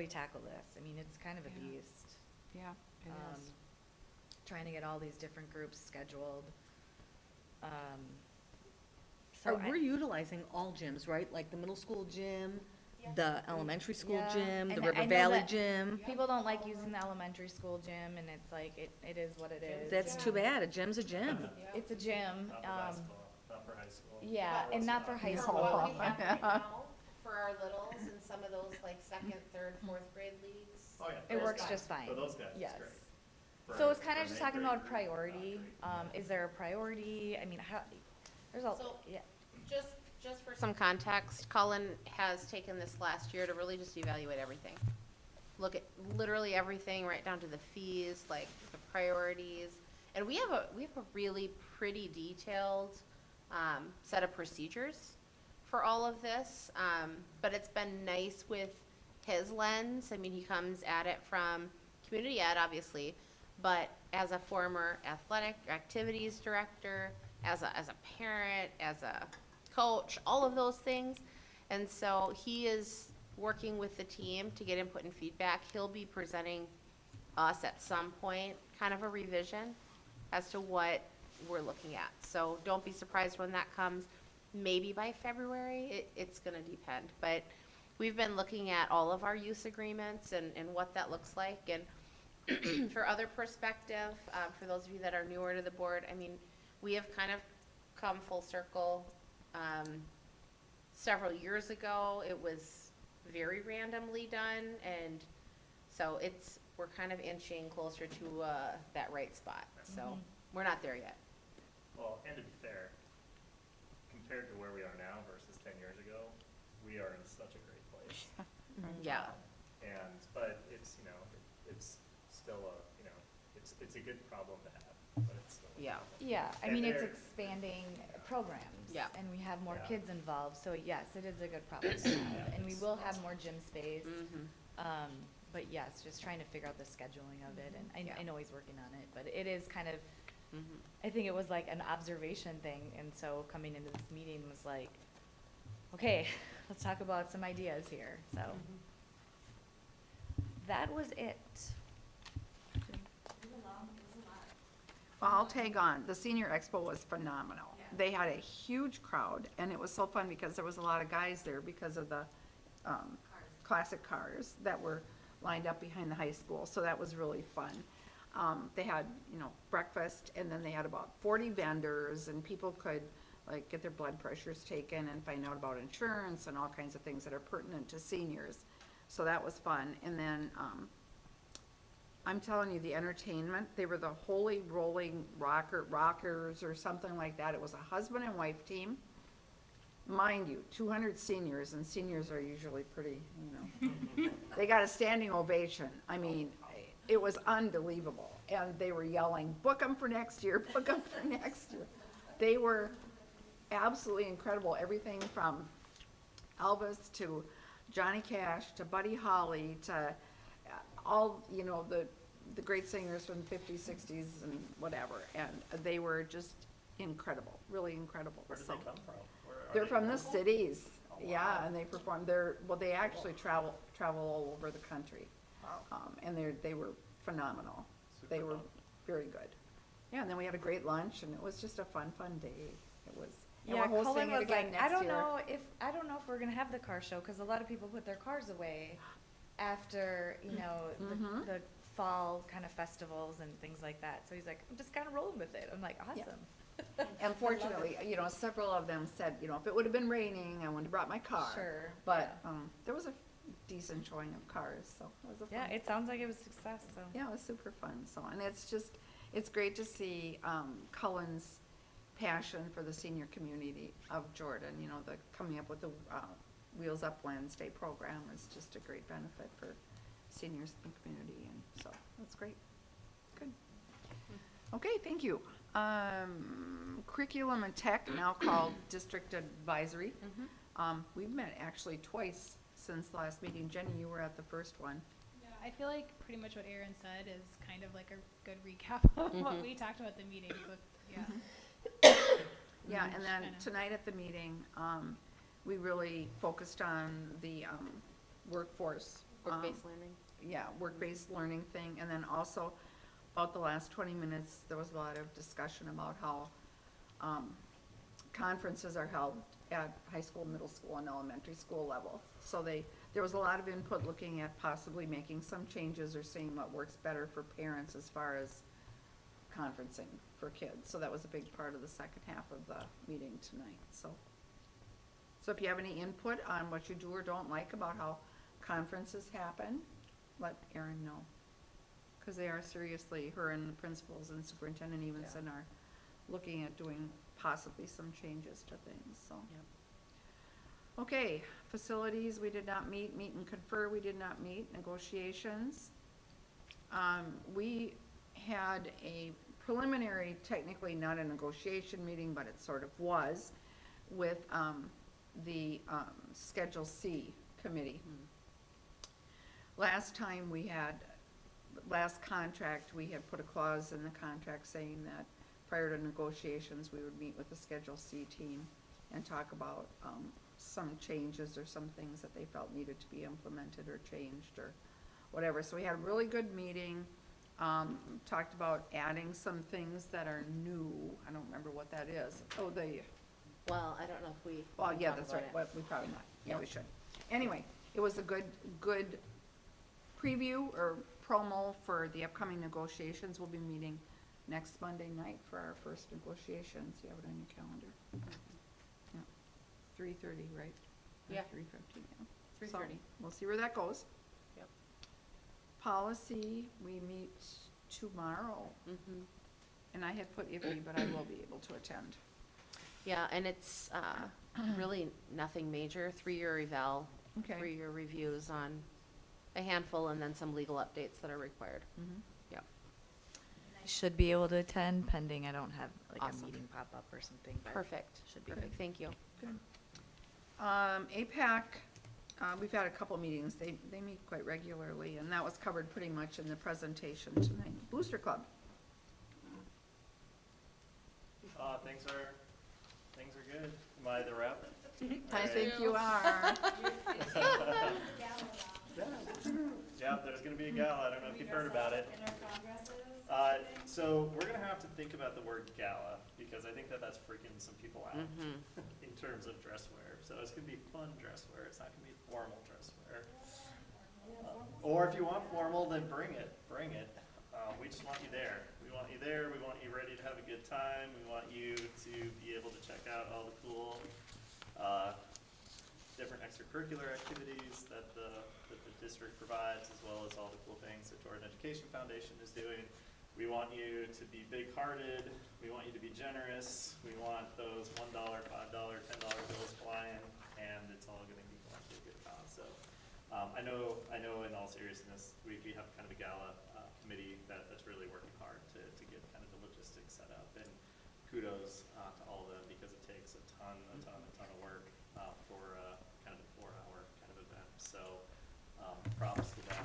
Speaker 3: tackle this? I mean, it's kind of a
Speaker 1: Yeah.
Speaker 3: beast.
Speaker 1: Yeah, it
Speaker 3: um,
Speaker 1: is.
Speaker 3: Trying to get all these different groups scheduled.
Speaker 5: We're utilizing all gyms, right? Like the middle school gym,
Speaker 11: Yeah.
Speaker 5: the elementary school
Speaker 3: Yeah,
Speaker 5: gym, the
Speaker 3: and
Speaker 5: River
Speaker 3: I know
Speaker 5: Valley
Speaker 3: that
Speaker 5: gym.
Speaker 3: People don't like using the elementary school gym, and it's like, it is what it is.
Speaker 5: That's too bad. A gym's a gym.
Speaker 3: It's a gym.
Speaker 6: Not for basketball, not for high school.
Speaker 3: Yeah, and not for high
Speaker 1: No.
Speaker 3: school.
Speaker 7: What we have
Speaker 1: Yeah.
Speaker 7: right now for our littles and some of those like second, third, fourth grade leagues.
Speaker 6: Oh, yeah.
Speaker 3: It
Speaker 6: those
Speaker 3: works
Speaker 6: guys.
Speaker 3: just fine.
Speaker 6: For those guys, it's
Speaker 3: Yes.
Speaker 6: great.
Speaker 3: So
Speaker 6: For-
Speaker 3: it's kind
Speaker 6: for
Speaker 3: of just
Speaker 6: an
Speaker 3: talking
Speaker 6: eighth
Speaker 3: about
Speaker 6: grade
Speaker 3: priority. Is there a priority? I mean, how, there's a,
Speaker 7: So-
Speaker 3: yeah.
Speaker 7: Just for some context, Cullen has taken this last year to really just evaluate everything. Look at literally everything, right down to the fees, like the priorities. And we have a really pretty detailed, set of procedures for all of this. But it's been nice with his lens. I mean, he comes at it from community ed, obviously, but as a former athletic activities director, as a parent, as a coach, all of those things. And so he is working with the team to get input and feedback. He'll be presenting us at some point, kind of a revision as to what we're looking at. So don't be surprised when that comes, maybe by February, it's gonna depend. But we've been looking at all of our use agreements and what that looks like. And for other perspective, for those of you that are newer to the board, I mean, we have kind of come full circle. Several years ago, it was very randomly done, and so we're kind of inching closer to that right spot. So we're not there yet.
Speaker 6: Well, and to be fair, compared to where we are now versus 10 years ago, we are in such a great place.
Speaker 7: Yeah.
Speaker 6: But it's, you know, it's still it's a good problem to have, but it's still. a
Speaker 7: Yeah.
Speaker 6: problem.
Speaker 3: Yeah, I
Speaker 6: And
Speaker 3: mean, it's
Speaker 6: there-
Speaker 3: expanding programs.
Speaker 7: Yeah.
Speaker 3: And we have more
Speaker 6: Yeah.
Speaker 3: kids involved, so yes, it is a good problem to have. And we will have more gym space. But yes, just trying to figure out the scheduling of it, and
Speaker 7: Yeah.
Speaker 3: I know he's working on it, but it is kind of, I think it was like an observation thing, and so coming into this meeting was like, okay, let's talk about some ideas here, so. That was it.
Speaker 1: Well, I'll tag on. The senior expo was phenomenal. They had a huge crowd, and it was so fun because there was a lot of guys there because of the classic cars that were lined up behind the high school. So that was really fun. They had, breakfast, and then they had about 40 vendors, and people could like get their blood pressures taken and find out about insurance and all kinds of things that are pertinent to seniors. So that was fun. And then I'm telling you, the entertainment, they were the Holy Rolling Rockers or something like that. It was a husband and wife team. Mind you, 200 seniors, and seniors are usually pretty, they got a standing ovation. I mean, it was unbelievable. And they were yelling, book them for next year, book them for next year. They were absolutely incredible. Everything from Elvis to Johnny Cash to Buddy Holly to all, the great singers from the 50s, 60s, and whatever. And they were just incredible, really incredible.
Speaker 6: Where did
Speaker 1: So-
Speaker 6: they come from? Where are
Speaker 1: They're
Speaker 6: they
Speaker 1: from the
Speaker 6: local?
Speaker 1: cities,
Speaker 6: Oh,
Speaker 1: yeah,
Speaker 6: wow.
Speaker 1: and they perform, they actually travel all over the country. And they were phenomenal. They
Speaker 6: Super
Speaker 1: were
Speaker 6: fun.
Speaker 1: very good. Yeah, and then we had a great lunch, and it was just a fun day. It was, and we're
Speaker 3: Yeah,
Speaker 1: hosting
Speaker 3: Colin
Speaker 1: it
Speaker 3: was
Speaker 1: again
Speaker 3: like,
Speaker 1: next
Speaker 3: I don't
Speaker 1: year.
Speaker 3: know if we're gonna have the car show, cause a lot of people put their cars away. after, you know,
Speaker 1: Mhm.
Speaker 3: the fall kind of festivals and things like that. So he's like, I'm just kind of rolling with it. I'm like,
Speaker 1: Yeah.
Speaker 3: awesome.
Speaker 1: Unfortunately, you know, several of them said, you know, if it would have been raining, I wouldn't have brought my car.
Speaker 3: Sure,
Speaker 1: But,
Speaker 3: yeah.
Speaker 1: there was a decent showing of cars, so it was a
Speaker 3: Yeah,
Speaker 1: fun.
Speaker 3: it sounds like it was a success, so.
Speaker 1: Yeah, it was super fun, so, and it's just, it's great to see, Cullen's passion for the senior community of Jordan, you know, the, coming up with the, Wheels Up Wednesday program is just a great benefit for seniors in the community, and so, that's great. Good. Okay, thank you. Curriculum and Tech, now called District Advisory. We've met actually twice since the last meeting. Jenny, you were at the first one.
Speaker 8: Yeah, I feel like pretty much what Aaron said is kind of like a good recap of what we talked about at the meeting, so, yeah.
Speaker 1: Yeah, and then
Speaker 8: Kinda.
Speaker 1: tonight at the meeting, we really focused on the, workforce.
Speaker 7: Work-based learning.
Speaker 1: Yeah, work-based learning thing, and then also, about the last 20 minutes, there was a lot of discussion about how, conferences are held at high school, middle school, and elementary school level. So there was a lot of input looking at possibly making some changes or seeing what works better for parents as far as conferencing for kids. So that was a big part of the second half of the meeting tonight, so. So if you have any input on what you do or don't like about how conferences happen, let Erin know. Because they are seriously, her and the principals and superintendent Evenson are looking at doing possibly some changes to things, so. Okay, facilities, we did not meet and confer, we did not meet, negotiations. We had a preliminary, technically not a negotiation meeting, but it sort of was, with, the, Schedule C committee. Last time we had, last contract, we had put a clause in the contract saying that prior to negotiations, we would meet with the Schedule C team and talk about, some changes or some things that they felt needed to be implemented or changed or whatever. So we had a really good meeting, talked about adding some things that are new. I don't remember what that is. Oh,
Speaker 7: Well, I don't know if we.
Speaker 1: well,
Speaker 7: can
Speaker 1: yeah,
Speaker 7: talk
Speaker 1: that's
Speaker 7: about
Speaker 1: right.
Speaker 7: it.
Speaker 1: Well, we probably not. Yeah,
Speaker 7: Yeah.
Speaker 1: we should. Anyway, it was a good preview or promo for the upcoming negotiations. We'll be meeting next Monday night for our first negotiations. You have it on your calendar. Yeah, 3:30, right? Or
Speaker 7: Yeah.
Speaker 1: 3:50, yeah.
Speaker 7: 3:30.
Speaker 1: So, we'll see where that goes.
Speaker 7: Yep.
Speaker 1: Policy, we meet tomorrow,
Speaker 7: Mhm.
Speaker 1: and I had put iffy, but I will be able to attend.
Speaker 7: Yeah, and it's really nothing major, 3-year eval,
Speaker 1: Okay.
Speaker 7: 3-year reviews on a handful, and then some legal updates that are required.
Speaker 1: Mhm.
Speaker 7: Yep.
Speaker 3: I should be able to attend pending I don't have like
Speaker 7: Awesome.
Speaker 3: a meeting pop up or something, but
Speaker 7: Perfect.
Speaker 3: should be
Speaker 7: Perfect,
Speaker 3: good.
Speaker 7: thank you.
Speaker 1: Good. APAC, we've had a couple meetings. They meet quite regularly, and that was covered pretty much in the presentation tonight. Booster Club.
Speaker 6: Things are good. Am I the rep?
Speaker 1: I think you are.
Speaker 6: Yeah, there's gonna be a gala. I don't know if you've heard about it. So we're gonna have to think about the word gala, because I think that that's freaking some people out
Speaker 7: Mhm.
Speaker 6: in terms of dress wear. So it's gonna be fun dress wear. It's not gonna be formal dress wear. Or if you want formal, then bring it. We just want you there. We want you there. We want you ready to have a good time. We want you to be able to check out all the cool, different extracurricular activities that the district provides, as well as all the cool things that Jordan Education Foundation is doing. We want you to be big-hearted. We want you to be generous. We want those $1, $5, $10 bills flying, and it's all gonna be going to a good cause. So, I know in all seriousness, we have kind of a gala, committee that's really working hard to get kind of the logistics set up. And kudos, to all of them, because it takes a ton of work, for, kind of a 4-hour kind of event. So, props to them,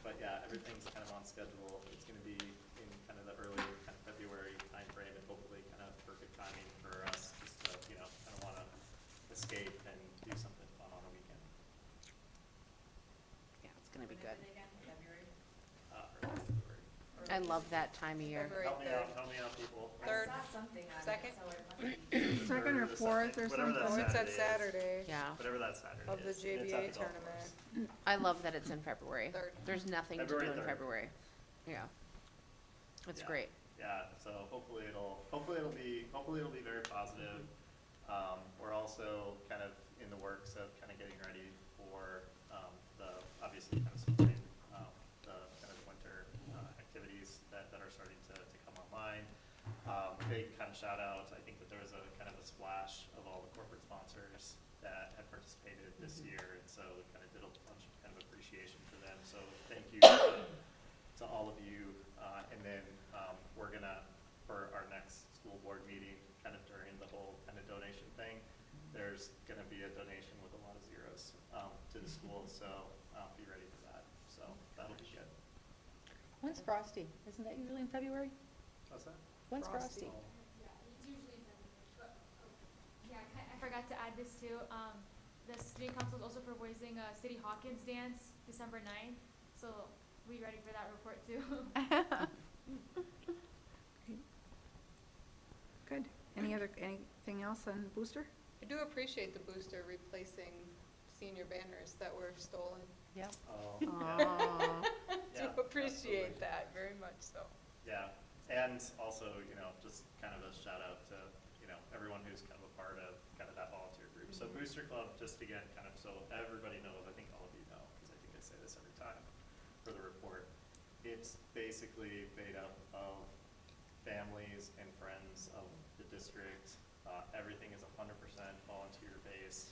Speaker 6: but yeah, everything's kind of on schedule. It's gonna be in kind of the early kind of February timeframe, and hopefully kind of perfect timing for us just to, kind of wanna escape and do something fun on a weekend.
Speaker 7: Yeah, it's gonna be good.
Speaker 6: Early February.
Speaker 7: I love that time of year.
Speaker 11: February
Speaker 6: Help me
Speaker 11: 3rd.
Speaker 6: help me out, people.
Speaker 11: Third,
Speaker 3: something on
Speaker 11: Second?
Speaker 3: it, so it must be.
Speaker 1: Second or
Speaker 6: Whatever the
Speaker 1: fourth or
Speaker 6: Whatever that
Speaker 11: oh,
Speaker 1: something.
Speaker 11: it's that
Speaker 6: Saturday
Speaker 11: Saturday
Speaker 6: is.
Speaker 7: Yeah.
Speaker 6: Whatever that Saturday
Speaker 11: of the
Speaker 6: is. and it's at
Speaker 11: JBA
Speaker 6: the golf
Speaker 11: tournament.
Speaker 6: course.
Speaker 7: I love that it's in February.
Speaker 11: Third.
Speaker 7: There's nothing to do
Speaker 6: February
Speaker 7: in
Speaker 6: 3rd.
Speaker 7: February. Yeah. It's
Speaker 6: Yeah.
Speaker 7: great.
Speaker 6: Yeah, so hopefully it'll be very positive. We're also kind of in the works of kind of getting ready for, the, obviously kind of supporting, the kind of winter, activities that are starting to come online. Big kind of shout out, I think that there was a kind of a splash of all the corporate sponsors that had participated this year, and so we kind of did a bunch of kind of appreciation for them, so thank you to all of you. And then, we're gonna, for our next school board meeting, kind of during the whole kind of donation thing, there's gonna be a donation with a lot of zeros, to the school, so, be ready for that, so that'll be good.
Speaker 5: When's Frosty? Isn't that usually in February?
Speaker 6: What's that?
Speaker 5: When's
Speaker 11: Frosty.
Speaker 5: Frosty?
Speaker 9: Yeah, it's usually in February, but, yeah, I forgot to add this too. The student council is also proposing a City Hawkins dance December 9th, so be ready for that report too.
Speaker 1: Good. Anything else on Booster?
Speaker 11: I do appreciate the booster replacing senior banners that were stolen.
Speaker 5: Yep.
Speaker 6: Oh,
Speaker 1: Aw.
Speaker 11: I do
Speaker 6: Yeah,
Speaker 11: appreciate
Speaker 6: absolutely.
Speaker 11: that very much so.
Speaker 6: yeah, and also, just kind of a shout out to, everyone who's kind of a part of kind of that volunteer group. So Booster Club, just again, kind of so everybody knows, I think all of you know, because I think I say this every time for the report, it's basically made up of families and friends of the district. Everything is 100% volunteer based.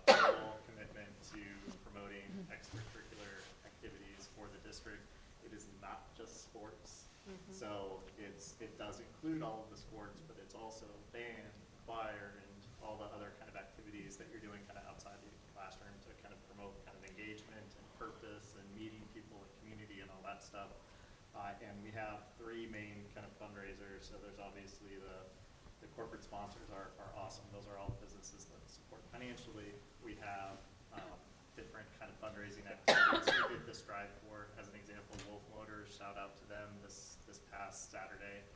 Speaker 6: Full commitment to promoting extracurricular activities for the district. It is not just sports. So it does include all of the sports, but it's also band, choir, and all the other kind of activities that you're doing kind of outside the classroom to kind of promote kind of engagement and purpose and meeting people and community and all that stuff. And we have three main kind of fundraisers. So there's obviously the corporate sponsors are awesome. Those are all the businesses that support financially. We have different kind of fundraising activities. We did the Strive for, as an example, Wolf Motors, shout out to them this past Saturday.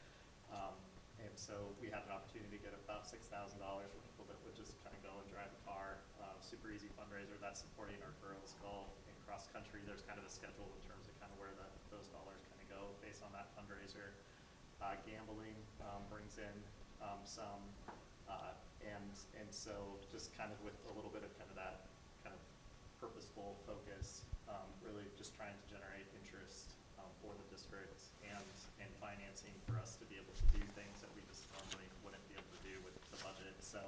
Speaker 6: And so we had an opportunity to get about $6,000 for people that would just kind of go and drive a car. Super easy fundraiser. That's supporting our girls golf and cross country. There's kind of a schedule in terms of kind of where those dollars kind of go based on that fundraiser. Gambling brings in some, and so just kind of with a little bit of kind of that kind of purposeful focus, really just trying to generate interest for the district and financing for us to be able to do things that we just normally wouldn't be able to do with the budget. So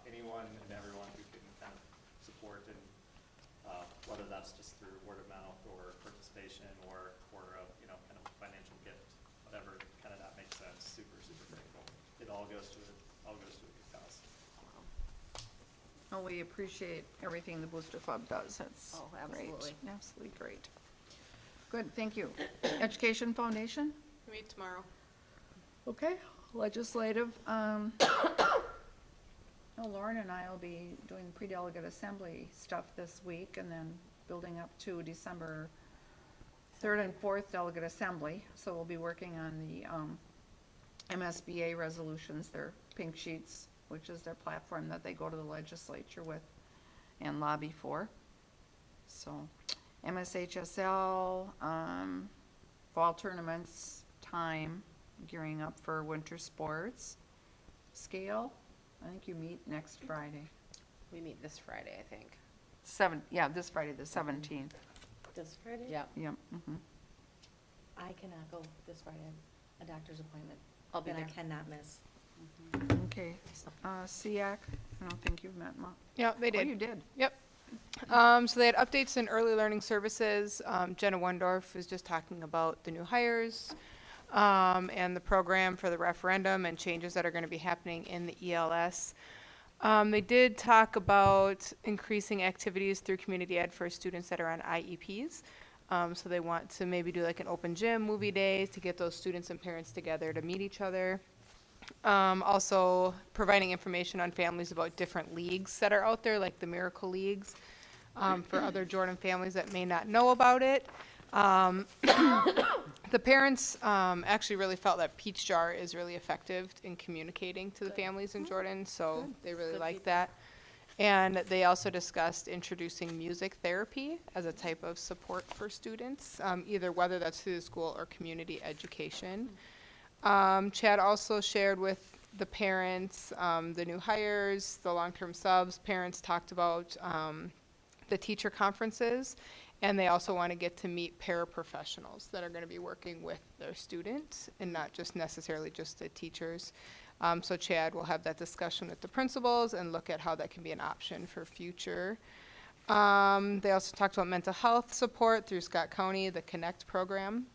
Speaker 6: anyone and everyone who can kind of support and whether that's just through word of mouth or participation or kind of financial gift, whatever kind of that makes sense, super grateful. It all goes to a good cause.
Speaker 1: Well, we appreciate everything the Booster Club does. It's
Speaker 5: Oh,
Speaker 1: great.
Speaker 5: absolutely.
Speaker 1: Absolutely great. Good, thank you. Education Foundation?
Speaker 11: Meet tomorrow.
Speaker 1: Okay, legislative, Lauren and I will be doing pre-delegate assembly stuff this week and then building up to December 3rd and 4th delegate assembly. So we'll be working on the MSBA resolutions, their pink sheets, which is their platform that they go to the legislature with and lobby for. So MSHSL, fall tournaments, time, gearing up for winter sports. Scale, I think you meet next Friday.
Speaker 7: We meet this Friday, I think.
Speaker 1: This Friday, the 17th.
Speaker 5: This Friday?
Speaker 7: Yep.
Speaker 1: Yep, mhm.
Speaker 5: I cannot go this Friday. I have a doctor's appointment.
Speaker 7: I'll be
Speaker 5: that I
Speaker 7: there.
Speaker 5: cannot miss.
Speaker 1: Okay, SEAC, I don't think you've met,
Speaker 11: Yeah, they
Speaker 1: Oh,
Speaker 11: did.
Speaker 1: you did.
Speaker 11: Yep. So they had updates in early learning services. Jenna Wendorf was just talking about the new hires, and the program for the referendum and changes that are going to be happening in the ELS. They did talk about increasing activities through community ed for students that are on IEPs. So they want to maybe do like an open gym, movie days to get those students and parents together to meet each other. Also providing information on families about different leagues that are out there, like the Miracle Leagues, for other Jordan families that may not know about it. The parents actually really felt that Peach Jar is really effective in communicating to the families in Jordan, so they really liked that. And they also discussed introducing music therapy as a type of support for students, either whether that's through the school or community education. Chad also shared with the parents, the new hires, the long-term subs. Parents talked about the teacher conferences, and they also want to get to meet paraprofessionals that are going to be working with their students and not just necessarily just the teachers. So Chad will have that discussion with the principals and look at how that can be an option for future. They also talked about mental health support through Scott County, the Connect program,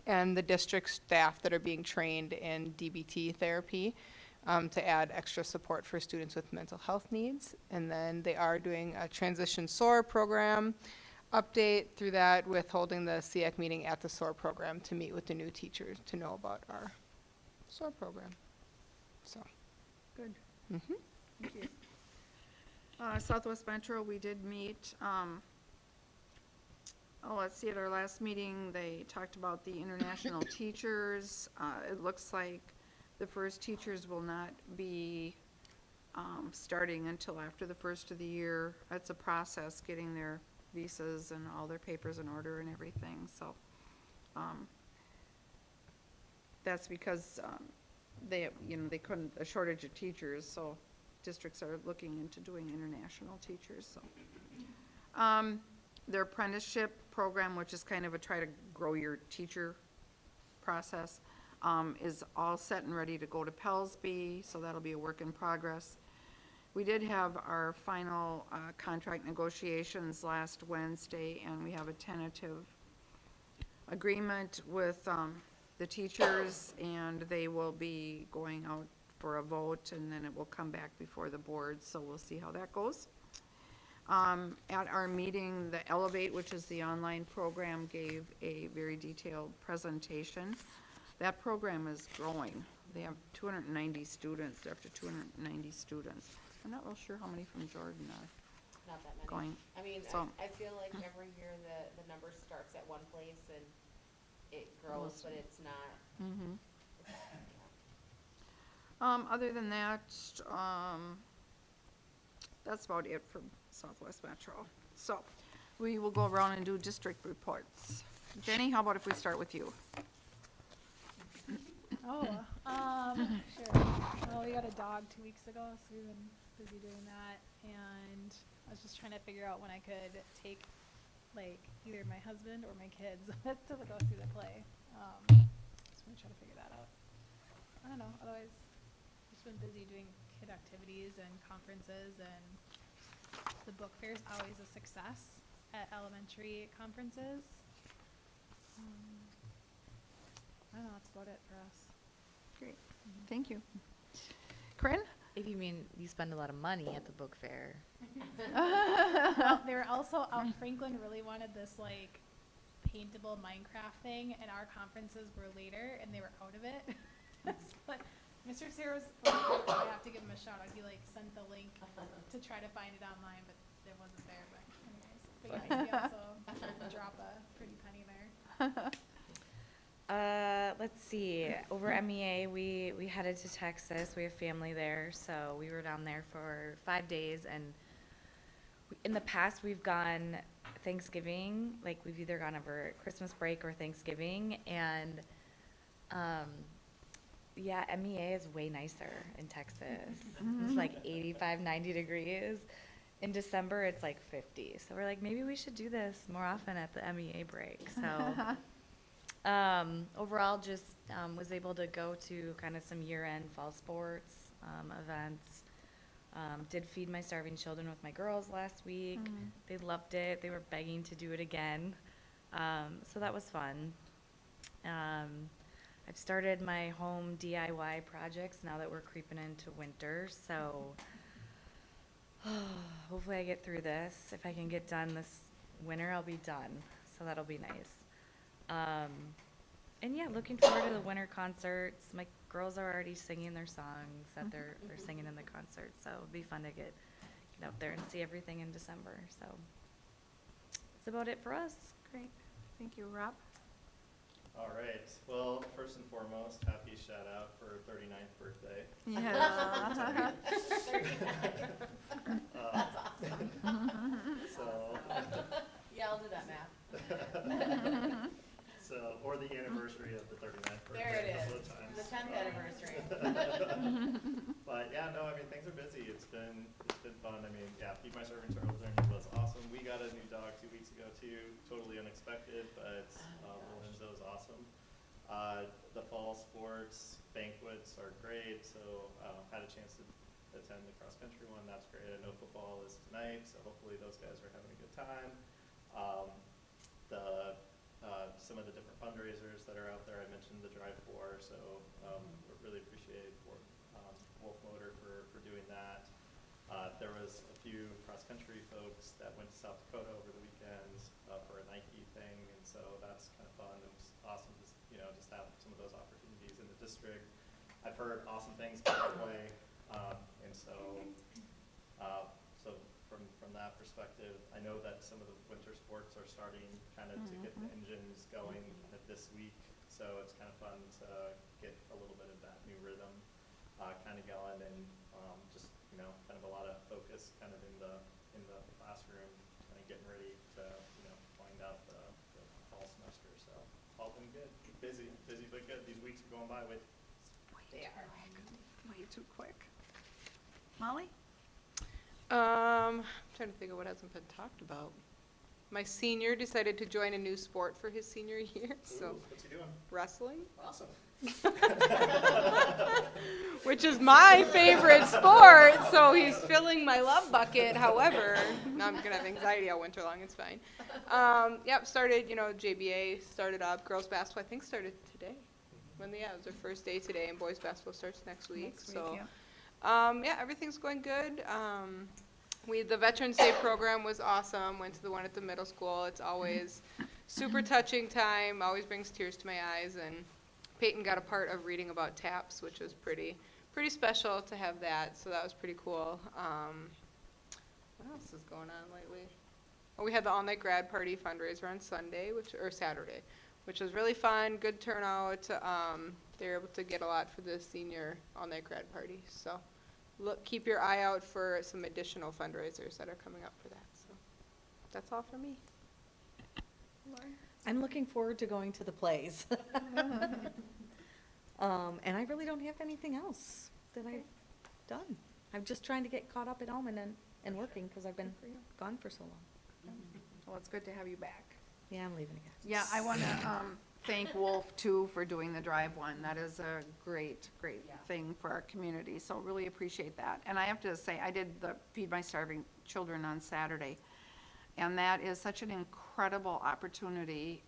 Speaker 11: and the district staff that are being trained in DBT therapy to add extra support for students with mental health needs. And then they are doing a transition SOAR program update through that with holding the SEAC meeting at the SOAR program to meet with the new teachers to know about our SOAR program. So.
Speaker 1: Good.
Speaker 11: Mhm.
Speaker 1: Thank you. Southwest Metro, we did meet, let's see, at our last meeting, they talked about the international teachers. It looks like the first teachers will not be, starting until after the first of the year. It's a process, getting their visas and all their papers in order and everything, so, that's because, they couldn't, a shortage of teachers, so districts are looking into doing international teachers, so. Their apprenticeship program, which is kind of a try to grow your teacher process, is all set and ready to go to Pellsby, so that'll be a work in progress. We did have our final contract negotiations last Wednesday, and we have a tentative agreement with the teachers, and they will be going out for a vote, and then it will come back before the board, so we'll see how that goes. At our meeting, the Elevate, which is the online program, gave a very detailed presentation. That program is growing. They have 290 students. They're up to 290 students. I'm not real sure how many from Jordan are
Speaker 7: Not that many.
Speaker 1: going.
Speaker 7: I mean,
Speaker 1: So-
Speaker 7: I feel like every year the number starts at one place and it grows, but it's not.
Speaker 1: Mm-hmm. Other than that, that's about it for Southwest Metro. So, we will go around and do district reports. Jenny, how about if we start with you?
Speaker 8: Oh, sure. Well, we got a dog 2 weeks ago, so we've been busy doing that. And I was just trying to figure out when I could take, like, either my husband or my kids to go see the play. Just want to try to figure that out. I don't know. Otherwise, just been busy doing kid activities and conferences, and the book fair is always a success at elementary conferences. I don't know. That's about it for us.
Speaker 1: Great, thank you. Corinne?
Speaker 3: If you mean you spend a lot of money at the book fair.
Speaker 8: Well, they were also out. Franklin really wanted this like paintable Minecraft thing, and our conferences were later, and they were out of it. But Mr. Sarah's, I have to give him a shout out. He like sent the link to try to find it online, but it wasn't there. But anyways, but yeah, he also tried to drop a pretty penny there.
Speaker 3: Let's see. Over MEA, we headed to Texas. We have family there, so we were down there for 5 days. And in the past, we've gone Thanksgiving. Like we've either gone over Christmas break or Thanksgiving. And yeah, MEA is way nicer in Texas. It's like 85, 90 degrees. In December, it's like 50. So we're like, maybe we should do this more often at the MEA break. So. Overall, just was able to go to kind of some year-end fall sports events. Did feed my starving children with my girls last week. They loved it. They were begging to do it again. So that was fun. I've started my home DIY projects now that we're creeping into winter. So hopefully I get through this. If I can get done this winter, I'll be done. So that'll be nice. And yeah, looking forward to the winter concerts. My girls are already singing their songs that they're singing in the concert, so it'll be fun to get out there and see everything in December. So that's about it for us.
Speaker 1: Great, thank you. Rob?
Speaker 6: All right, well, first and foremost, happy shout out for 39th birthday.
Speaker 1: Yeah.
Speaker 6: So,
Speaker 5: Yeah, I'll do that math.
Speaker 6: so, or the anniversary of the 39th birthday.
Speaker 5: There it
Speaker 6: a couple
Speaker 5: is,
Speaker 6: of times.
Speaker 5: the 10th anniversary.
Speaker 6: But yeah, no, I mean, things are busy. It's been fun. I mean, yeah, Feed My Servants Early Learning was awesome. We got a new dog 2 weeks ago too, totally unexpected, but Lorenzo is awesome. The fall sports banquets are great, so had a chance to attend the cross country one. That's great. I know football is tonight, so hopefully those guys are having a good time. Some of the different fundraisers that are out there, I mentioned the Drive 4, so we really appreciate Wolf Motor for doing that. There was a few cross-country folks that went to South Dakota over the weekend for a Nike thing, and so that's kind of fun. It was awesome to just have some of those opportunities in the district. I've heard awesome things come our way, and so from that perspective, I know that some of the winter sports are starting kind of to get the engines going kind of this week, so it's kind of fun to get a little bit of that new rhythm kind of going, and just kind of a lot of focus kind of in the classroom, kind of getting ready to wind out the fall semester. So all been good, busy but good. These weeks are going by with.
Speaker 1: They are. Way too quick. Molly?
Speaker 11: I'm trying to think of what hasn't been talked about. My senior decided to join a new sport for his senior year, so
Speaker 6: Ooh, what's he doing?
Speaker 11: wrestling,
Speaker 6: Awesome.
Speaker 11: which is my favorite sport, so he's filling my love bucket. However, now I'm gonna have anxiety all winter long, it's fine. Started, JBA started up, girls basketball I think started today. It was their first day today, and boys basketball starts next week, so. Everything's going good. The Veterans Day program was awesome. Went to the one at the middle school. It's always super touching time, always brings tears to my eyes, and Peyton got a part of reading about TAPS, which was pretty special to have that, so that was pretty cool. What else is going on lately? Oh, we had the all-night grad party fundraiser on Saturday, which was really fun, good turnout. They were able to get a lot for the senior all-night grad party, so keep your eye out for some additional fundraisers that are coming up for that. So that's all for me.
Speaker 5: I'm looking forward to going to the plays. And I really don't have anything else that I've done. I'm just trying to get caught up at home and working because I've been gone for so long.
Speaker 1: Well, it's good to have you back.
Speaker 5: Yeah, I'm leaving again.
Speaker 1: Yeah, I want to thank Wolf, too, for doing the Drive One. That is a great thing for our community, so really appreciate that. And I have to say, I did the Feed My Starving Children on Saturday, and that is such an incredible opportunity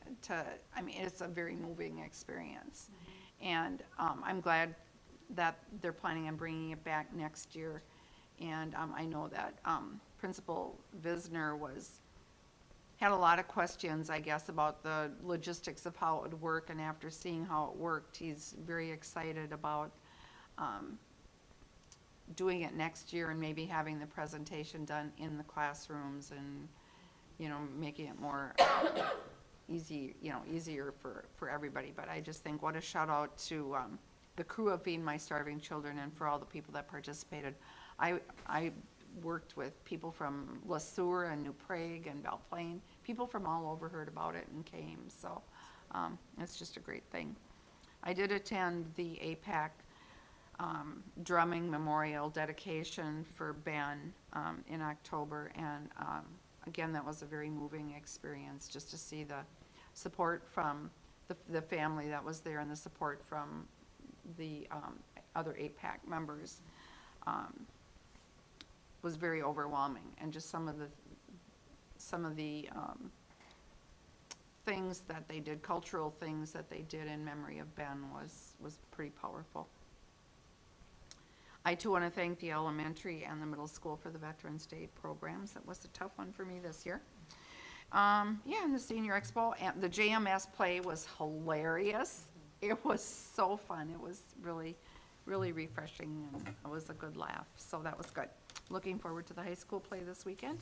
Speaker 1: it's a very moving experience. And I'm glad that they're planning on bringing it back next year. And I know that Principal Visner had a lot of questions, I guess, about the logistics of how it would work, and after seeing how it worked, he's very excited about doing it next year and maybe having the presentation done in the classrooms and, making it more easier for everybody. But I just think what a shout out to the crew of Feed My Starving Children and for all the people that participated. I worked with people from Le Sueur and New Prague and Belle Plaine. People from all over heard about it and came, so it's just a great thing. I did attend the APAC drumming memorial dedication for Ben in October, and again, that was a very moving experience just to see the support from the family that was there and the support from the other APAC members. Was very overwhelming, and just some of the things that they did, cultural things that they did in memory of Ben was pretty powerful. I too want to thank the elementary and the middle school for the Veterans Day programs. That was a tough one for me this year. And the Senior Expo and the JMS play was hilarious. It was so fun. It was really refreshing, and it was a good laugh. So that was good. Looking forward to the high school play this weekend.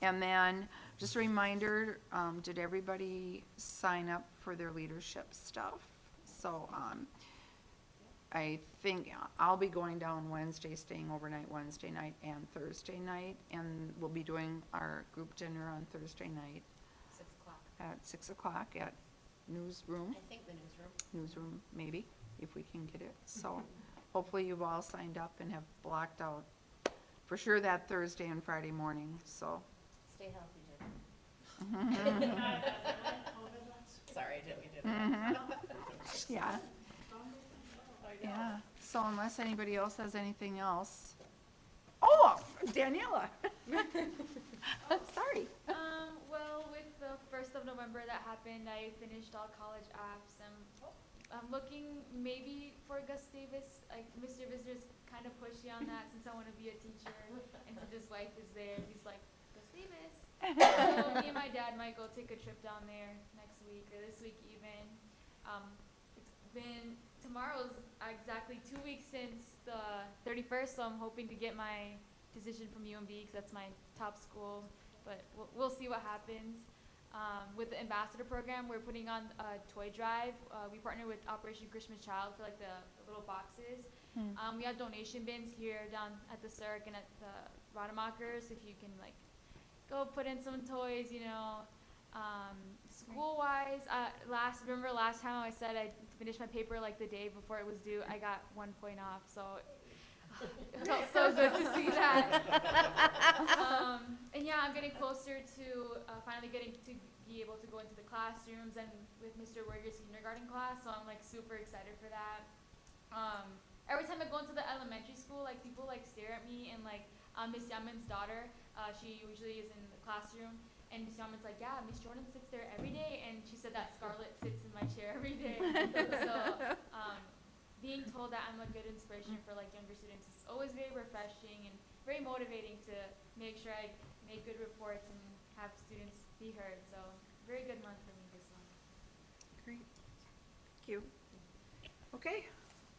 Speaker 1: And then, just a reminder, did everybody sign up for their leadership stuff? So, I think I'll be going down Wednesday, staying overnight Wednesday night and Thursday night, and we'll be doing our group dinner on Thursday night
Speaker 7: 6 o'clock.
Speaker 1: at 6 o'clock at Newsroom.
Speaker 7: I think the newsroom.
Speaker 1: Newsroom, maybe, if we can get it. So hopefully you've all signed up and have blocked out for sure that Thursday and Friday morning, so.
Speaker 7: Stay healthy, Jen. Sorry, I didn't mean to.
Speaker 1: Yeah. Yeah, so unless anybody else has anything else. Oh, Daniela. Sorry.
Speaker 9: Well, with the 1st of November that happened, I finished all college apps. I'm looking maybe for Gustavus. Like, Mr. Visitor's kind of pushy on that since I want to be a teacher. And since his wife is there, he's like, Gustavus. So me and my dad might go take a trip down there next week or this week even. Tomorrow's exactly 2 weeks since the 31st, so I'm hoping to get my decision from UMB because that's my top school, but we'll see what happens. With the ambassador program, we're putting on a toy drive. We partner with Operation Christmas Child for like the little boxes. We have donation bins here down at the Cirque and at the Rademachers if you can like go put in some toys, you know. School-wise, remember last time I said I finished my paper like the day before it was due, I got 1 point off, so it felt so good to see that. And yeah, I'm getting closer to finally getting to be able to go into the classrooms and with Mr. Werger's kindergarten class, so I'm like super excited for that. Every time I go into the elementary school, like people like stare at me and like Miss Yaman's daughter, she usually is in the classroom. And Miss Yaman's like, yeah, Miss Jordan sits there every day, and she said that Scarlett sits in my chair every day. So, being told that I'm a good inspiration for like younger students is always very refreshing and very motivating to make sure I make good reports and have students be heard. So, very good month for me this month.
Speaker 1: Great. Thank you. Okay,